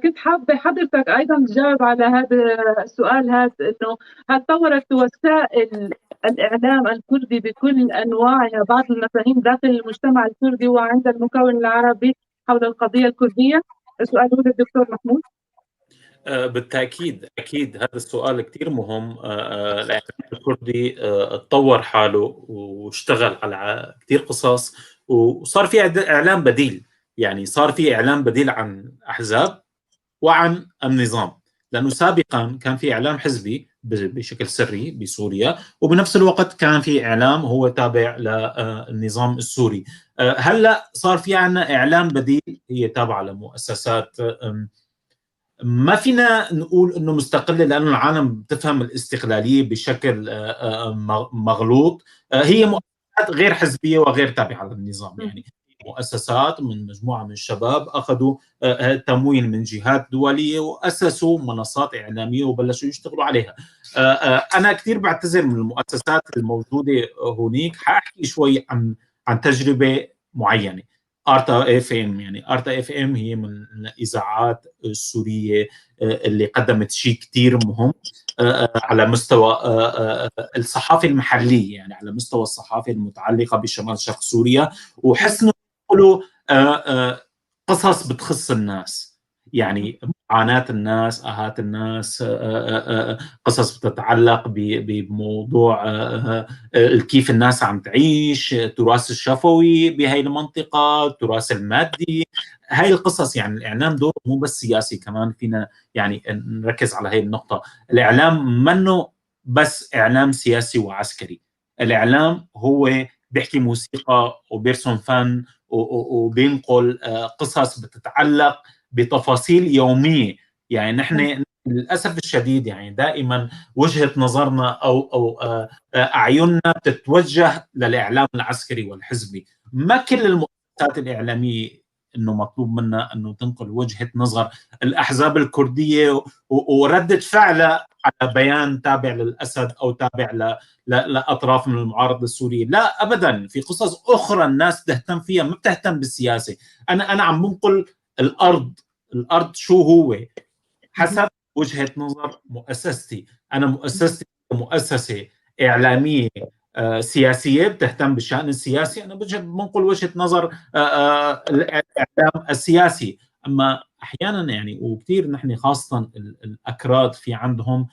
كنت حابه حضرتك ايضا تجاوب على هذا السؤال، انه هل طورت وسائل الاعلام الكردي بكل انواعها بعض المفاهيم داخل المجتمع الكردي وعند المكون العربي حول القضيه الكرديه؟ سؤال للدكتور محمود. بالتأكيد أكيد هذا السؤال كتير مهم. الإعلام الكردي تطور حاله واشتغل على كتير قصص، وصار في إعلام بديل. يعني صار في إعلام بديل عن أحزاب وعن النظام، لأنه سابقا كان في إعلام حزبي بشكل سري بسوريا، وبنفس الوقت كان في إعلام هو تابع للنظام السوري. هلأ صار في عنا إعلام بديل هي تابعة لمؤسسات ما فينا نقول انه مستقله، لانه العالم بتفهم الاستقلاليه بشكل مغلوط. هي مؤسسات غير حزبيه وغير تابعه للنظام. يعني مؤسسات من مجموعه من الشباب اخذوا تمويل من جهات دوليه واسسوا منصات اعلاميه وبلشوا يشتغلوا عليها. انا كثير بعتذر من المؤسسات الموجوده هونيك، حاحكي شوي عن تجربه معينه. ارتا اف ام، يعني ارتا اف ام هي من الاذاعات السوريه اللي قدمت شيء كثير مهم على مستوى الصحافه المحليه، يعني على مستوى الصحافه المتعلقه بشمال شرق سوريا، وحسنوا يقولوا قصص بتخص الناس، يعني معاناة الناس، آهات الناس، قصص بتتعلق بموضوع كيف الناس عم تعيش، التراث الشفوي بهاي المنطقة، التراث المادي، هاي القصص. يعني الإعلام دوره مو بس سياسي، كمان فينا يعني نركز على هاي النقطة. الإعلام منه بس إعلام سياسي وعسكري، الإعلام هو بيحكي موسيقى وبيرسم فن وبينقل قصص بتتعلق بتفاصيل يومية. يعني نحن للأسف الشديد يعني دائما وجهة نظرنا أو أعيننا بتتوجه للإعلام العسكري والحزبي. ما كل المؤسسات الإعلامية إنه مطلوب منها إنه تنقل وجهة نظر الأحزاب الكردية وردة فعلها على بيان تابع للأسد أو تابع لأطراف من المعارضة السورية. لا أبدا، في قصص أخرى الناس تهتم فيها، ما بتهتم بالسياسة. أنا عم بنقل الأرض شو هو حسب وجهة نظر مؤسستي. أنا مؤسستي مؤسسة إعلامية سياسية بتهتم بالشأن السياسي، أنا بنقل وجهة نظر الإعلام السياسي. أما أحيانا يعني وكثير نحن خاصة الأكراد في عندهم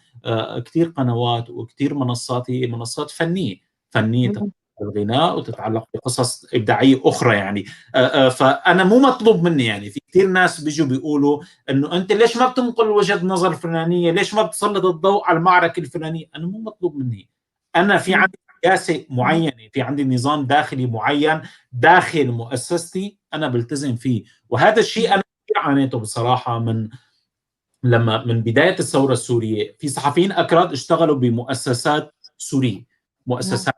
كثير قنوات وكثير منصات هي منصات فنية الغناء وتتعلق بقصص إبداعية أخرى يعني. فأنا مو مطلوب مني يعني، في كثير ناس بيجوا بيقولوا إنه أنت ليش ما بتنقل وجهة نظر فلانية، ليش ما بتسلط الضوء على المعركة الفلانية. أنا مو مطلوب مني، أنا في عندي سياسة معينة، في عندي نظام داخلي معين داخل مؤسستي أنا بلتزم فيه. وهذا الشيء أنا عانيته بصراحة من بداية الثورة السورية. في صحفيين أكراد اشتغلوا بمؤسسات سورية، مؤسسات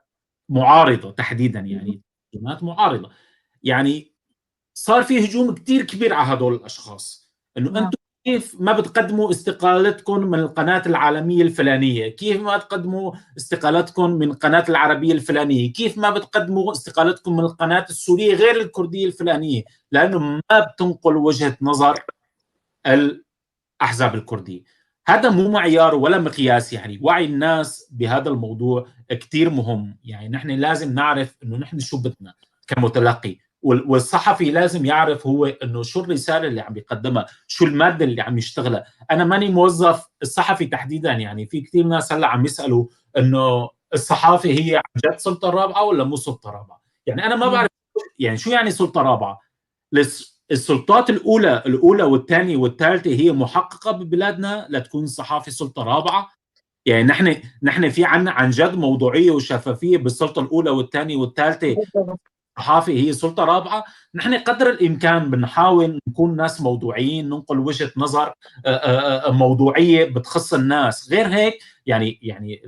معارضة تحديدا، يعني معارضة. يعني صار في هجوم كتير كبير على هدول الأشخاص، إنه أنتم كيف ما بتقدموا استقالتكم من القناة العالمية الفلانية، كيف ما تقدموا استقالتكم من القناة العربية الفلانية، كيف ما بتقدموا استقالتكم من القناة السورية غير الكردية الفلانية، لأنه ما بتنقل وجهة نظر الأحزاب الكردية. هذا مو معيار ولا مقياس. يعني وعي الناس بهذا الموضوع كتير مهم. يعني نحن لازم نعرف إنه نحن شو بدنا كمتلقي، والصحفي لازم يعرف هو انه شو الرساله اللي عم يقدمها، شو الماده اللي عم يشتغلها. انا ماني موظف الصحفي تحديدا. يعني في كثير ناس هلا عم يسالوا انه الصحافه هي عن جد سلطه رابعه ولا مو سلطه رابعه. يعني انا ما بعرف يعني شو يعني سلطه رابعه. السلطات الاولى والثانيه والثالثه هي محققه ببلادنا لتكون الصحافه سلطه رابعه. يعني نحن في عنا عن جد موضوعيه وشفافيه بالسلطه الاولى والثانيه والثالثه، الصحافة هي سلطة رابعة. نحن قدر الإمكان بنحاول نكون ناس موضوعيين، ننقل وجهة نظر موضوعية بتخص الناس. غير هيك يعني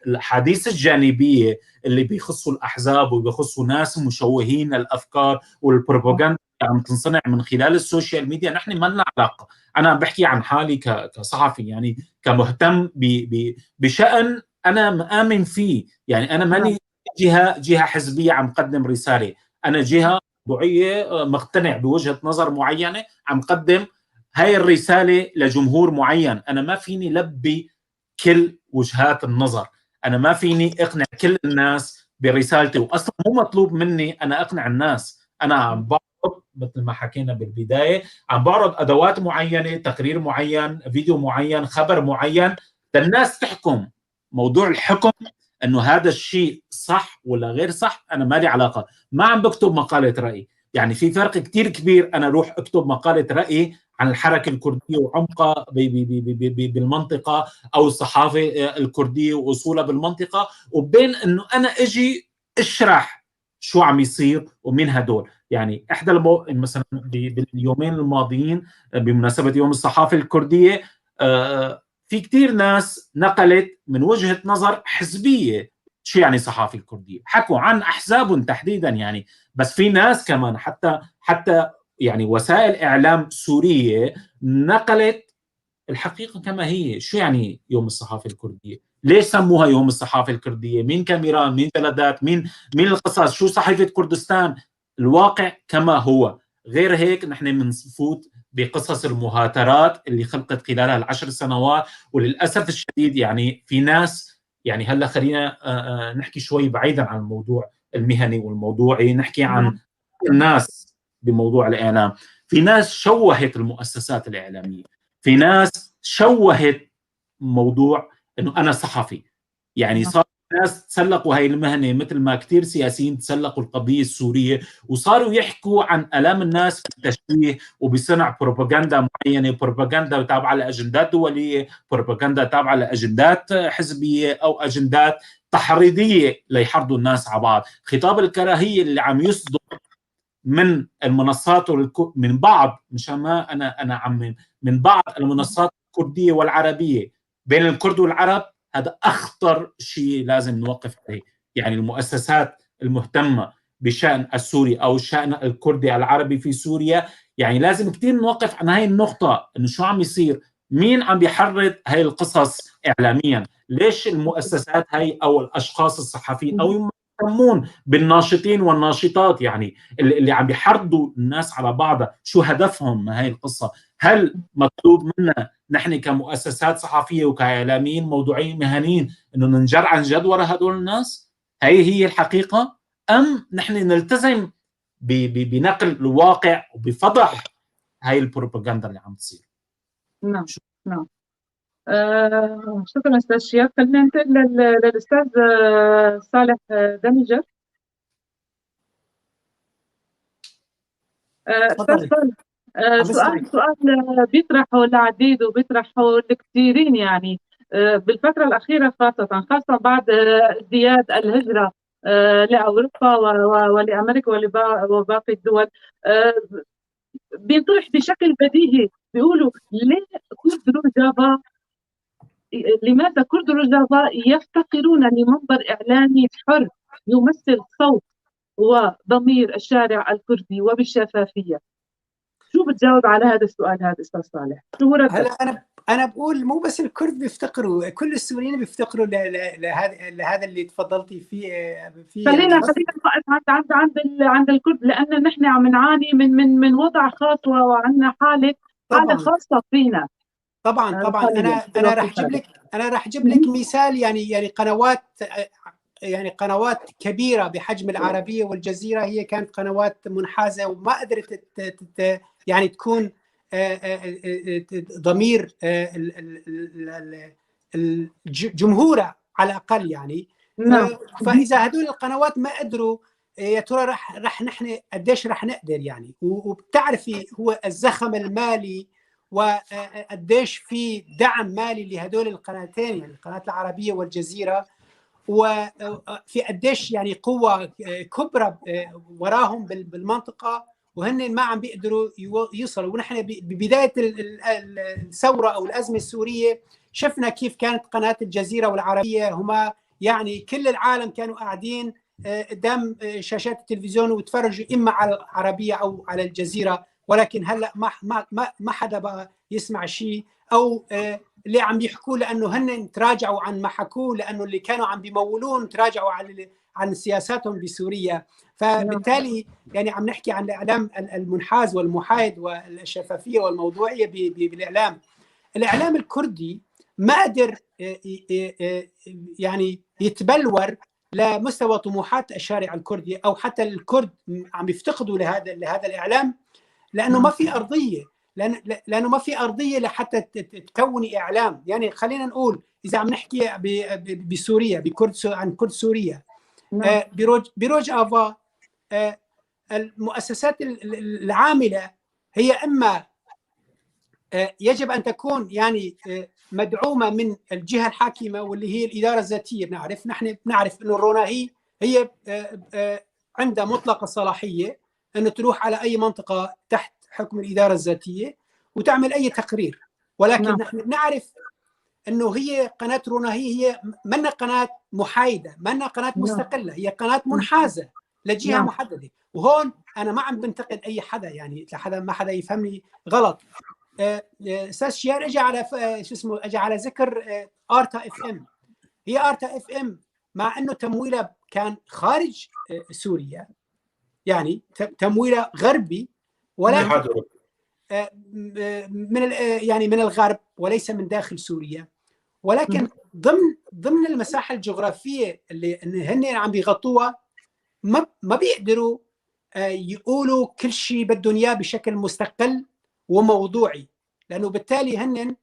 الأحاديث الجانبية اللي بيخصوا الأحزاب وبيخصوا ناس مشوهين الأفكار والبروباغندا عم تنصنع من خلال السوشيال ميديا، نحن ما لنا علاقة. أنا بحكي عن حالي كصحفي، يعني كمهتم بشأن أنا مآمن فيه. يعني أنا ماني جهة حزبية عم قدم رسالة، أنا جهة موضوعية مقتنع بوجهة نظر معينة عم قدم هاي الرسالة لجمهور معين. أنا ما فيني لبي كل وجهات النظر، أنا ما فيني أقنع كل الناس برسالتي، وأصلا مو مطلوب مني أنا أقنع الناس. أنا عم بعرض مثل ما حكينا بالبداية، عم بعرض أدوات معينة، تقرير معين، فيديو معين، خبر معين، للناس تحكم. موضوع الحكم انه هذا الشيء صح ولا غير صح انا ما لي علاقه. ما عم بكتب مقاله راي. يعني في فرق كتير كبير انا اروح اكتب مقاله راي عن الحركه الكرديه وعمقها بالمنطقه، او الصحافه الكرديه واصولها بالمنطقه، وبين انه انا اجي اشرح شو عم يصير ومين هدول. يعني احدى مثلا باليومين الماضيين بمناسبه يوم الصحافه الكرديه، في كتير ناس نقلت من وجهة نظر حزبية شو يعني صحافة الكردية، حكوا عن أحزابهم تحديدا. يعني بس في ناس كمان حتى يعني وسائل إعلام سورية نقلت الحقيقة كما هي. شو يعني يوم الصحافة الكردية؟ ليش سموها يوم الصحافة الكردية؟ مين كاميران؟ مين جلدات؟ مين القصص؟ شو صحيفة كردستان؟ الواقع كما هو. غير هيك نحن بنفوت بقصص المهاترات اللي خلقت خلالها العشر سنوات. وللأسف الشديد يعني في ناس، يعني هلا خلينا نحكي شوي بعيدا عن الموضوع المهني والموضوعي، نحكي عن الناس بموضوع الإعلام. في ناس شوهت المؤسسات الإعلامية، في ناس شوهت موضوع انه انا صحفي. يعني صار ناس تسلقوا هاي المهنه مثل ما كثير سياسيين تسلقوا القضيه السوريه، وصاروا يحكوا عن الام الناس بالتشويه وبصنع بروباغندا معينه، بروباغندا تابعه لاجندات دوليه، بروباغندا تابعه لاجندات حزبيه او اجندات تحريضيه ليحرضوا الناس على بعض. خطاب الكراهيه اللي عم يصدر من المنصات من بعض، مشان ما انا عم من بعض المنصات الكرديه والعربيه بين الكرد والعرب، هذا اخطر شيء لازم نوقف عليه. يعني المؤسسات المهتمه بشان السوري او الشان الكردي العربي في سوريا، يعني لازم كثير نوقف عن هاي النقطه، انه شو عم يصير، مين عم بيحرض هاي القصص اعلاميا، ليش المؤسسات هاي او الاشخاص الصحفيين او يهتمون بالناشطين والناشطات، يعني اللي عم بيحرضوا الناس على بعضها، شو هدفهم من هاي القصة؟ هل مطلوب منا نحن كمؤسسات صحفيه وكاعلاميين موضوعيين مهنيين انه ننجر عن جد وراء هدول الناس؟ هي الحقيقه؟ ام نحن نلتزم بنقل الواقع وبفضح هاي البروباغندا اللي عم تصير؟ نعم نعم. شكرا استاذ شياب. خلينا ننتقل للاستاذ صالح دمجر. استاذ صالح، سؤال بيطرحه العديد وبيطرحه الكثيرين يعني بالفترة الأخيرة، خاصة بعد ازدياد الهجرة لأوروبا ولأمريكا وباقي الدول. بينطرح بشكل بديهي، بيقولوا لماذا كرد روجافا يفتقرون لمنبر إعلامي حر يمثل صوت وضمير الشارع الكردي وبالشفافية؟ شو بتجاوب على هذا السؤال هذا استاذ صالح؟ شو ردك؟ هلا انا بقول مو بس الكرد بيفتقروا، كل السوريين بيفتقروا لهذا اللي تفضلتي فيه. خلينا نوقف عند الكرد، لان نحن عم نعاني من وضع خاص وعندنا حاله خاصه فينا. طبعا انا راح اجيب لك مثال، يعني قنوات كبيره بحجم العربيه والجزيره هي كانت قنوات منحازه وما قدرت يعني تكون ضمير الجمهور على الاقل يعني. فاذا هدول القنوات ما قدروا، يا ترى رح نحن قديش رح نقدر يعني؟ وبتعرفي هو الزخم المالي وقديش في دعم مالي لهدول القناتين، يعني القناه العربيه والجزيره، وفي قديش يعني قوه كبرى وراهم بالمنطقه، وهن ما عم بيقدروا يوصلوا. ونحن ببدايه الثوره او الازمه السوريه شفنا كيف كانت قناه الجزيره والعربيه هما يعني كل العالم كانوا قاعدين قدام شاشات التلفزيون وتفرجوا اما على العربيه او على الجزيره، ولكن هلا ما حدا بقى يسمع شيء، او اللي عم بيحكوا لانه هن تراجعوا عن ما حكوه، لانه اللي كانوا عم بيمولون تراجعوا عن سياساتهم بسوريا. فبالتالي يعني عم نحكي عن الاعلام المنحاز والمحايد والشفافيه والموضوعيه بالاعلام. الاعلام الكردي ما قدر يعني يتبلور لمستوى طموحات الشارع الكردي، او حتى الكرد عم يفتقدوا لهذا الاعلام، لانه ما في ارضيه، لانه ما في ارضيه لحتى تكوني اعلام. يعني خلينا نقول اذا عم نحكي بسوريا عن كرد سوريا، بروجافا المؤسسات العامله هي اما يجب ان تكون يعني مدعومه من الجهه الحاكمه واللي هي الاداره الذاتيه. نحن بنعرف انه الروناهي هي عندها مطلق الصلاحيه انه تروح على اي منطقه تحت حكم الاداره الذاتيه وتعمل اي تقرير، ولكن نحن بنعرف انه هي قناه روناهي هي منا قناه محايده، منا قناه مستقله، هي قناه منحازه لجهه محدده. وهون انا ما عم بنتقد اي حدا، يعني ما حدا يفهمني غلط. استاذ شيار اجى على اجى على ذكر ارتا اف ام. هي ارتا اف ام مع انه تمويلها كان خارج سوريا، يعني تمويلها غربي، ولكن من الغرب وليس من داخل سوريا، ولكن ضمن المساحه الجغرافيه اللي هن عم بيغطوها ما بيقدروا يقولوا كل شيء بدهم اياه بشكل مستقل وموضوعي، لانه بالتالي هن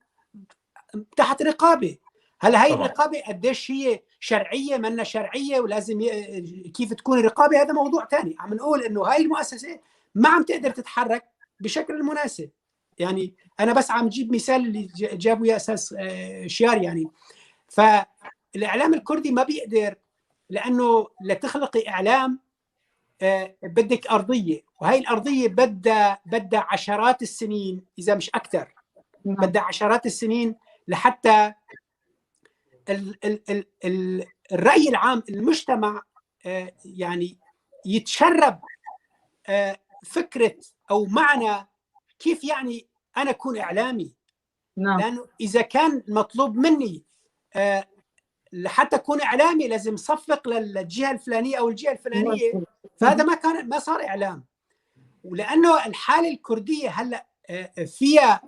تحت رقابه. هلا هاي الرقابه قديش هي شرعيه منا شرعيه، ولازم كيف تكون الرقابه هذا موضوع ثاني. عم نقول انه هاي المؤسسه ما عم تقدر تتحرك بشكل المناسب. يعني انا بس عم جيب مثال اللي جابوا يا اساس شيار. يعني فالاعلام الكردي ما بيقدر، لانه لتخلقي اعلام بدك ارضيه، وهي الارضيه بدها عشرات السنين اذا مش اكثر، بدها عشرات السنين لحتى الراي العام المجتمع يعني يتشرب فكره او معنى كيف يعني انا اكون اعلامي. لانه اذا كان مطلوب مني لحتى اكون اعلامي لازم صفق للجهه الفلانيه او الجهه الفلانيه، فهذا ما صار اعلام. ولانه الحاله الكرديه هلا فيها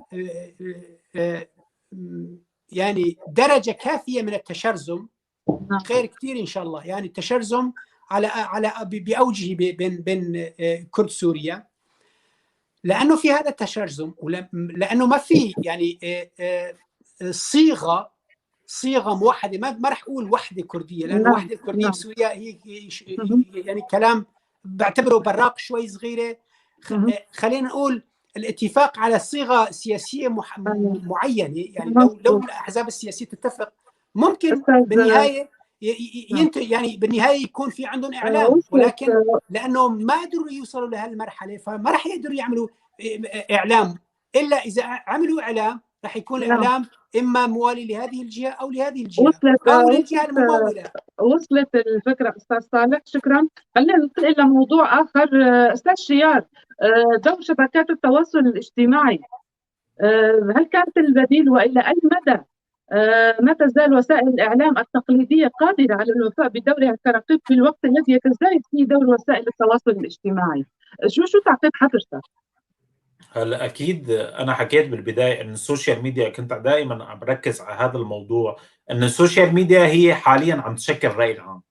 يعني درجه كافيه من التشرذم خير كثير ان شاء الله. يعني التشرذم على باوجه بين كرد سوريا، لانه في هذا التشرذم، لانه ما في يعني صيغه موحده. ما راح اقول وحده كرديه، لانه وحده كرديه بسوريا هي يعني كلام بعتبره براق شوي صغيره. خلينا نقول الاتفاق على صيغه سياسيه معينه. يعني لو الاحزاب السياسيه تتفق ممكن بالنهايه يعني بالنهايه يكون في عندهم اعلام، ولكن لانه ما قدروا يوصلوا لهالمرحله فما راح يقدروا يعملوا اعلام. الا اذا عملوا اعلام راح يكون الاعلام اما موالي لهذه الجهه او لهذه الجهه او للجهه المموله. وصلت الفكره استاذ صالح، شكرا. خلينا ننتقل الى موضوع اخر. استاذ شيار، دور شبكات التواصل الاجتماعي هل كانت البديل، والى اي مدى ما تزال وسائل الاعلام التقليديه قادره على الوفاء بدورها كرقيب في الوقت الذي يتزايد فيه دور وسائل التواصل الاجتماعي؟ شو تعقيب حضرتك؟ هلا اكيد انا حكيت بالبدايه ان السوشيال ميديا، كنت دائما عم بركز على هذا الموضوع، ان السوشيال ميديا هي حاليا عم تشكل الراي العام.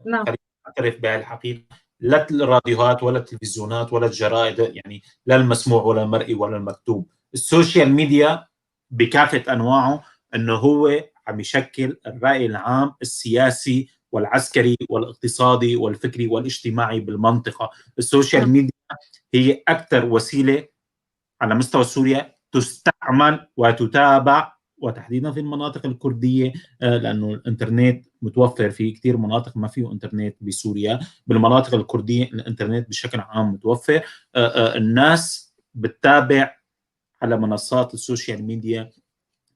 نعم. خلينا نعترف بهذه الحقيقه، لا الراديوهات ولا التلفزيونات ولا الجرائد، يعني لا المسموع ولا المرئي ولا المكتوب. السوشيال ميديا بكافه انواعه انه هو عم يشكل الراي العام السياسي والعسكري والاقتصادي والفكري والاجتماعي بالمنطقه. السوشيال ميديا هي اكثر وسيله على مستوى سوريا تستعمل وتتابع، وتحديدا في المناطق الكرديه، لانه الانترنت متوفر في كثير مناطق ما فيه انترنت بسوريا. بالمناطق الكرديه الانترنت بشكل عام متوفر. الناس بتتابع على منصات السوشيال ميديا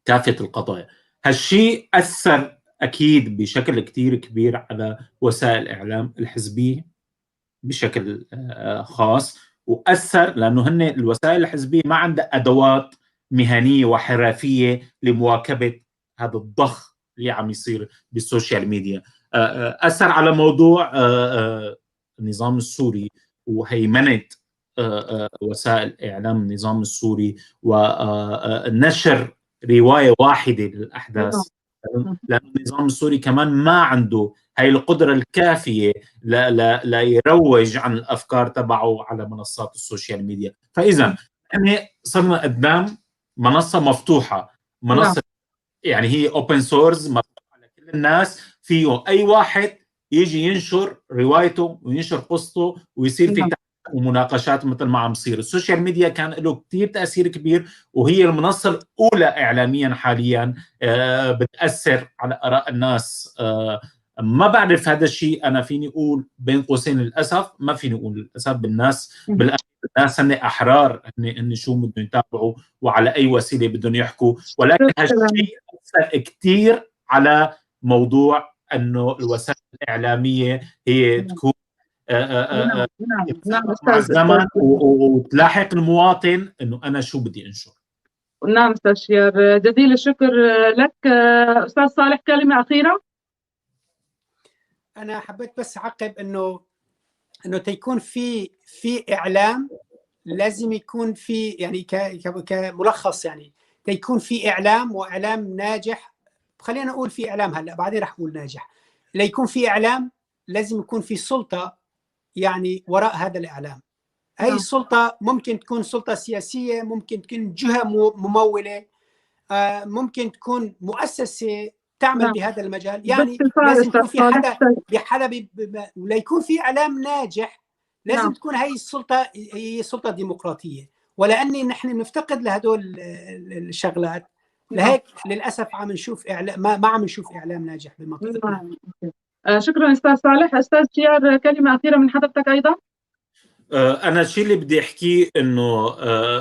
كافه القضايا. هالشيء اثر اكيد بشكل كثير كبير على وسائل الاعلام الحزبيه بشكل خاص، واثر لانه هن الوسائل الحزبيه ما عندها ادوات مهنيه وحرفيه لمواكبه هذا الضخ اللي عم يصير بالسوشيال ميديا. اثر على موضوع النظام السوري وهيمنه وسائل اعلام النظام السوري ونشر روايه واحده للاحداث، لأن النظام السوري كمان ما عنده هاي القدرة الكافية لا يروج عن الأفكار تبعه على منصات السوشيال ميديا. فإذا يعني صرنا قدام منصة مفتوحة، منصة يعني هي اوبن سورس مفتوحة على كل الناس، فيه أي واحد يجي ينشر روايته وينشر قصته ويصير في ومناقشات مثل ما عم يصير. السوشيال ميديا كان له كثير تأثير كبير، وهي المنصة الأولى إعلاميا حاليا بتأثر على آراء الناس. ما بعرف هذا الشيء، أنا فيني أقول بين قوسين للأسف، ما فيني أقول للأسف، الناس هن أحرار هن شو بدهم يتابعوا وعلى أي وسيلة بدهم يحكوا، ولكن هالشيء أثر كثير على موضوع أنه الوسائل الإعلامية هي تكون مع الزمن وتلاحق المواطن انه انا شو بدي انشر. نعم استاذ شيار، جزيل الشكر لك. استاذ صالح، كلمه اخيره. انا حبيت بس اعقب انه تيكون في اعلام، لازم يكون في يعني كملخص، يعني تيكون في اعلام واعلام ناجح. خلينا نقول في اعلام هلا بعدين راح اقول ناجح. ليكون في اعلام لازم يكون في سلطه يعني وراء هذا الإعلام. هاي السلطة ممكن تكون سلطة سياسية، ممكن تكون جهة ممولة، ممكن تكون مؤسسة تعمل بهذا المجال. يعني لازم يكون في حدا ولا يكون في إعلام ناجح. لازم تكون هاي السلطة هي سلطة ديمقراطية، ولأني نحن نفتقد لهدول الشغلات، لهيك للأسف عم نشوف إعلام ما عم نشوف إعلام ناجح بالمنطقة. شكرا استاذ صالح. استاذ شيار، كلمه اخيره من حضرتك ايضا. انا الشيء اللي بدي احكيه انه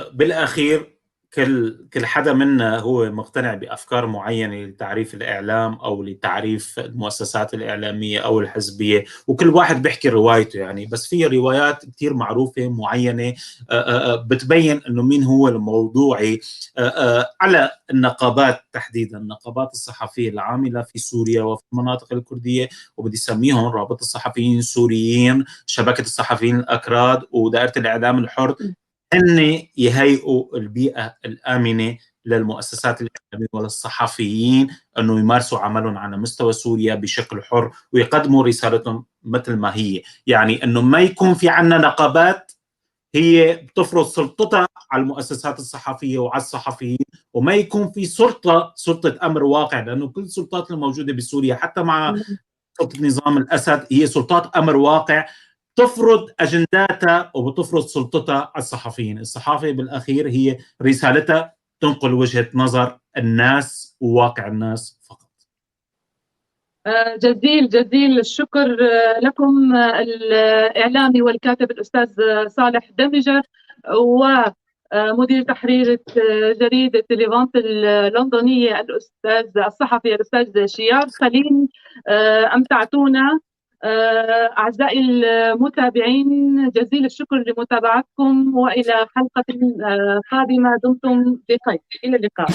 بالاخير كل حدا منا هو مقتنع بافكار معينه لتعريف الاعلام او لتعريف المؤسسات الاعلاميه او الحزبيه، وكل واحد بيحكي روايته يعني. بس في روايات كثير معروفه معينه بتبين انه مين هو الموضوعي على النقابات، تحديدا النقابات الصحفيه العامله في سوريا وفي المناطق الكرديه، وبدي اسميهم رابطه الصحفيين السوريين، شبكه الصحفيين الاكراد، ودائره الاعلام الحر، أن يهيئوا البيئة الآمنة للمؤسسات الإعلامية وللصحفيين أنه يمارسوا عملهم على مستوى سوريا بشكل حر ويقدموا رسالتهم مثل ما هي. يعني أنه ما يكون في عنا نقابات هي بتفرض سلطتها على المؤسسات الصحفية وعلى الصحفيين، وما يكون في سلطة أمر واقع، لأنه كل السلطات الموجودة بسوريا حتى مع سلطة نظام الأسد هي سلطات أمر واقع تفرض أجنداتها وبتفرض سلطتها على الصحفيين. الصحافة بالأخير هي رسالتها تنقل وجهة نظر الناس وواقع الناس فقط. جزيل الشكر لكم الإعلامي والكاتب الأستاذ صالح دمجر، ومدير تحرير جريدة ليفانت اللندنية الصحفي الأستاذ شيار خليل. أمتعتونا أعزائي المتابعين، جزيل الشكر لمتابعتكم، وإلى حلقة قادمة دمتم بخير، إلى اللقاء.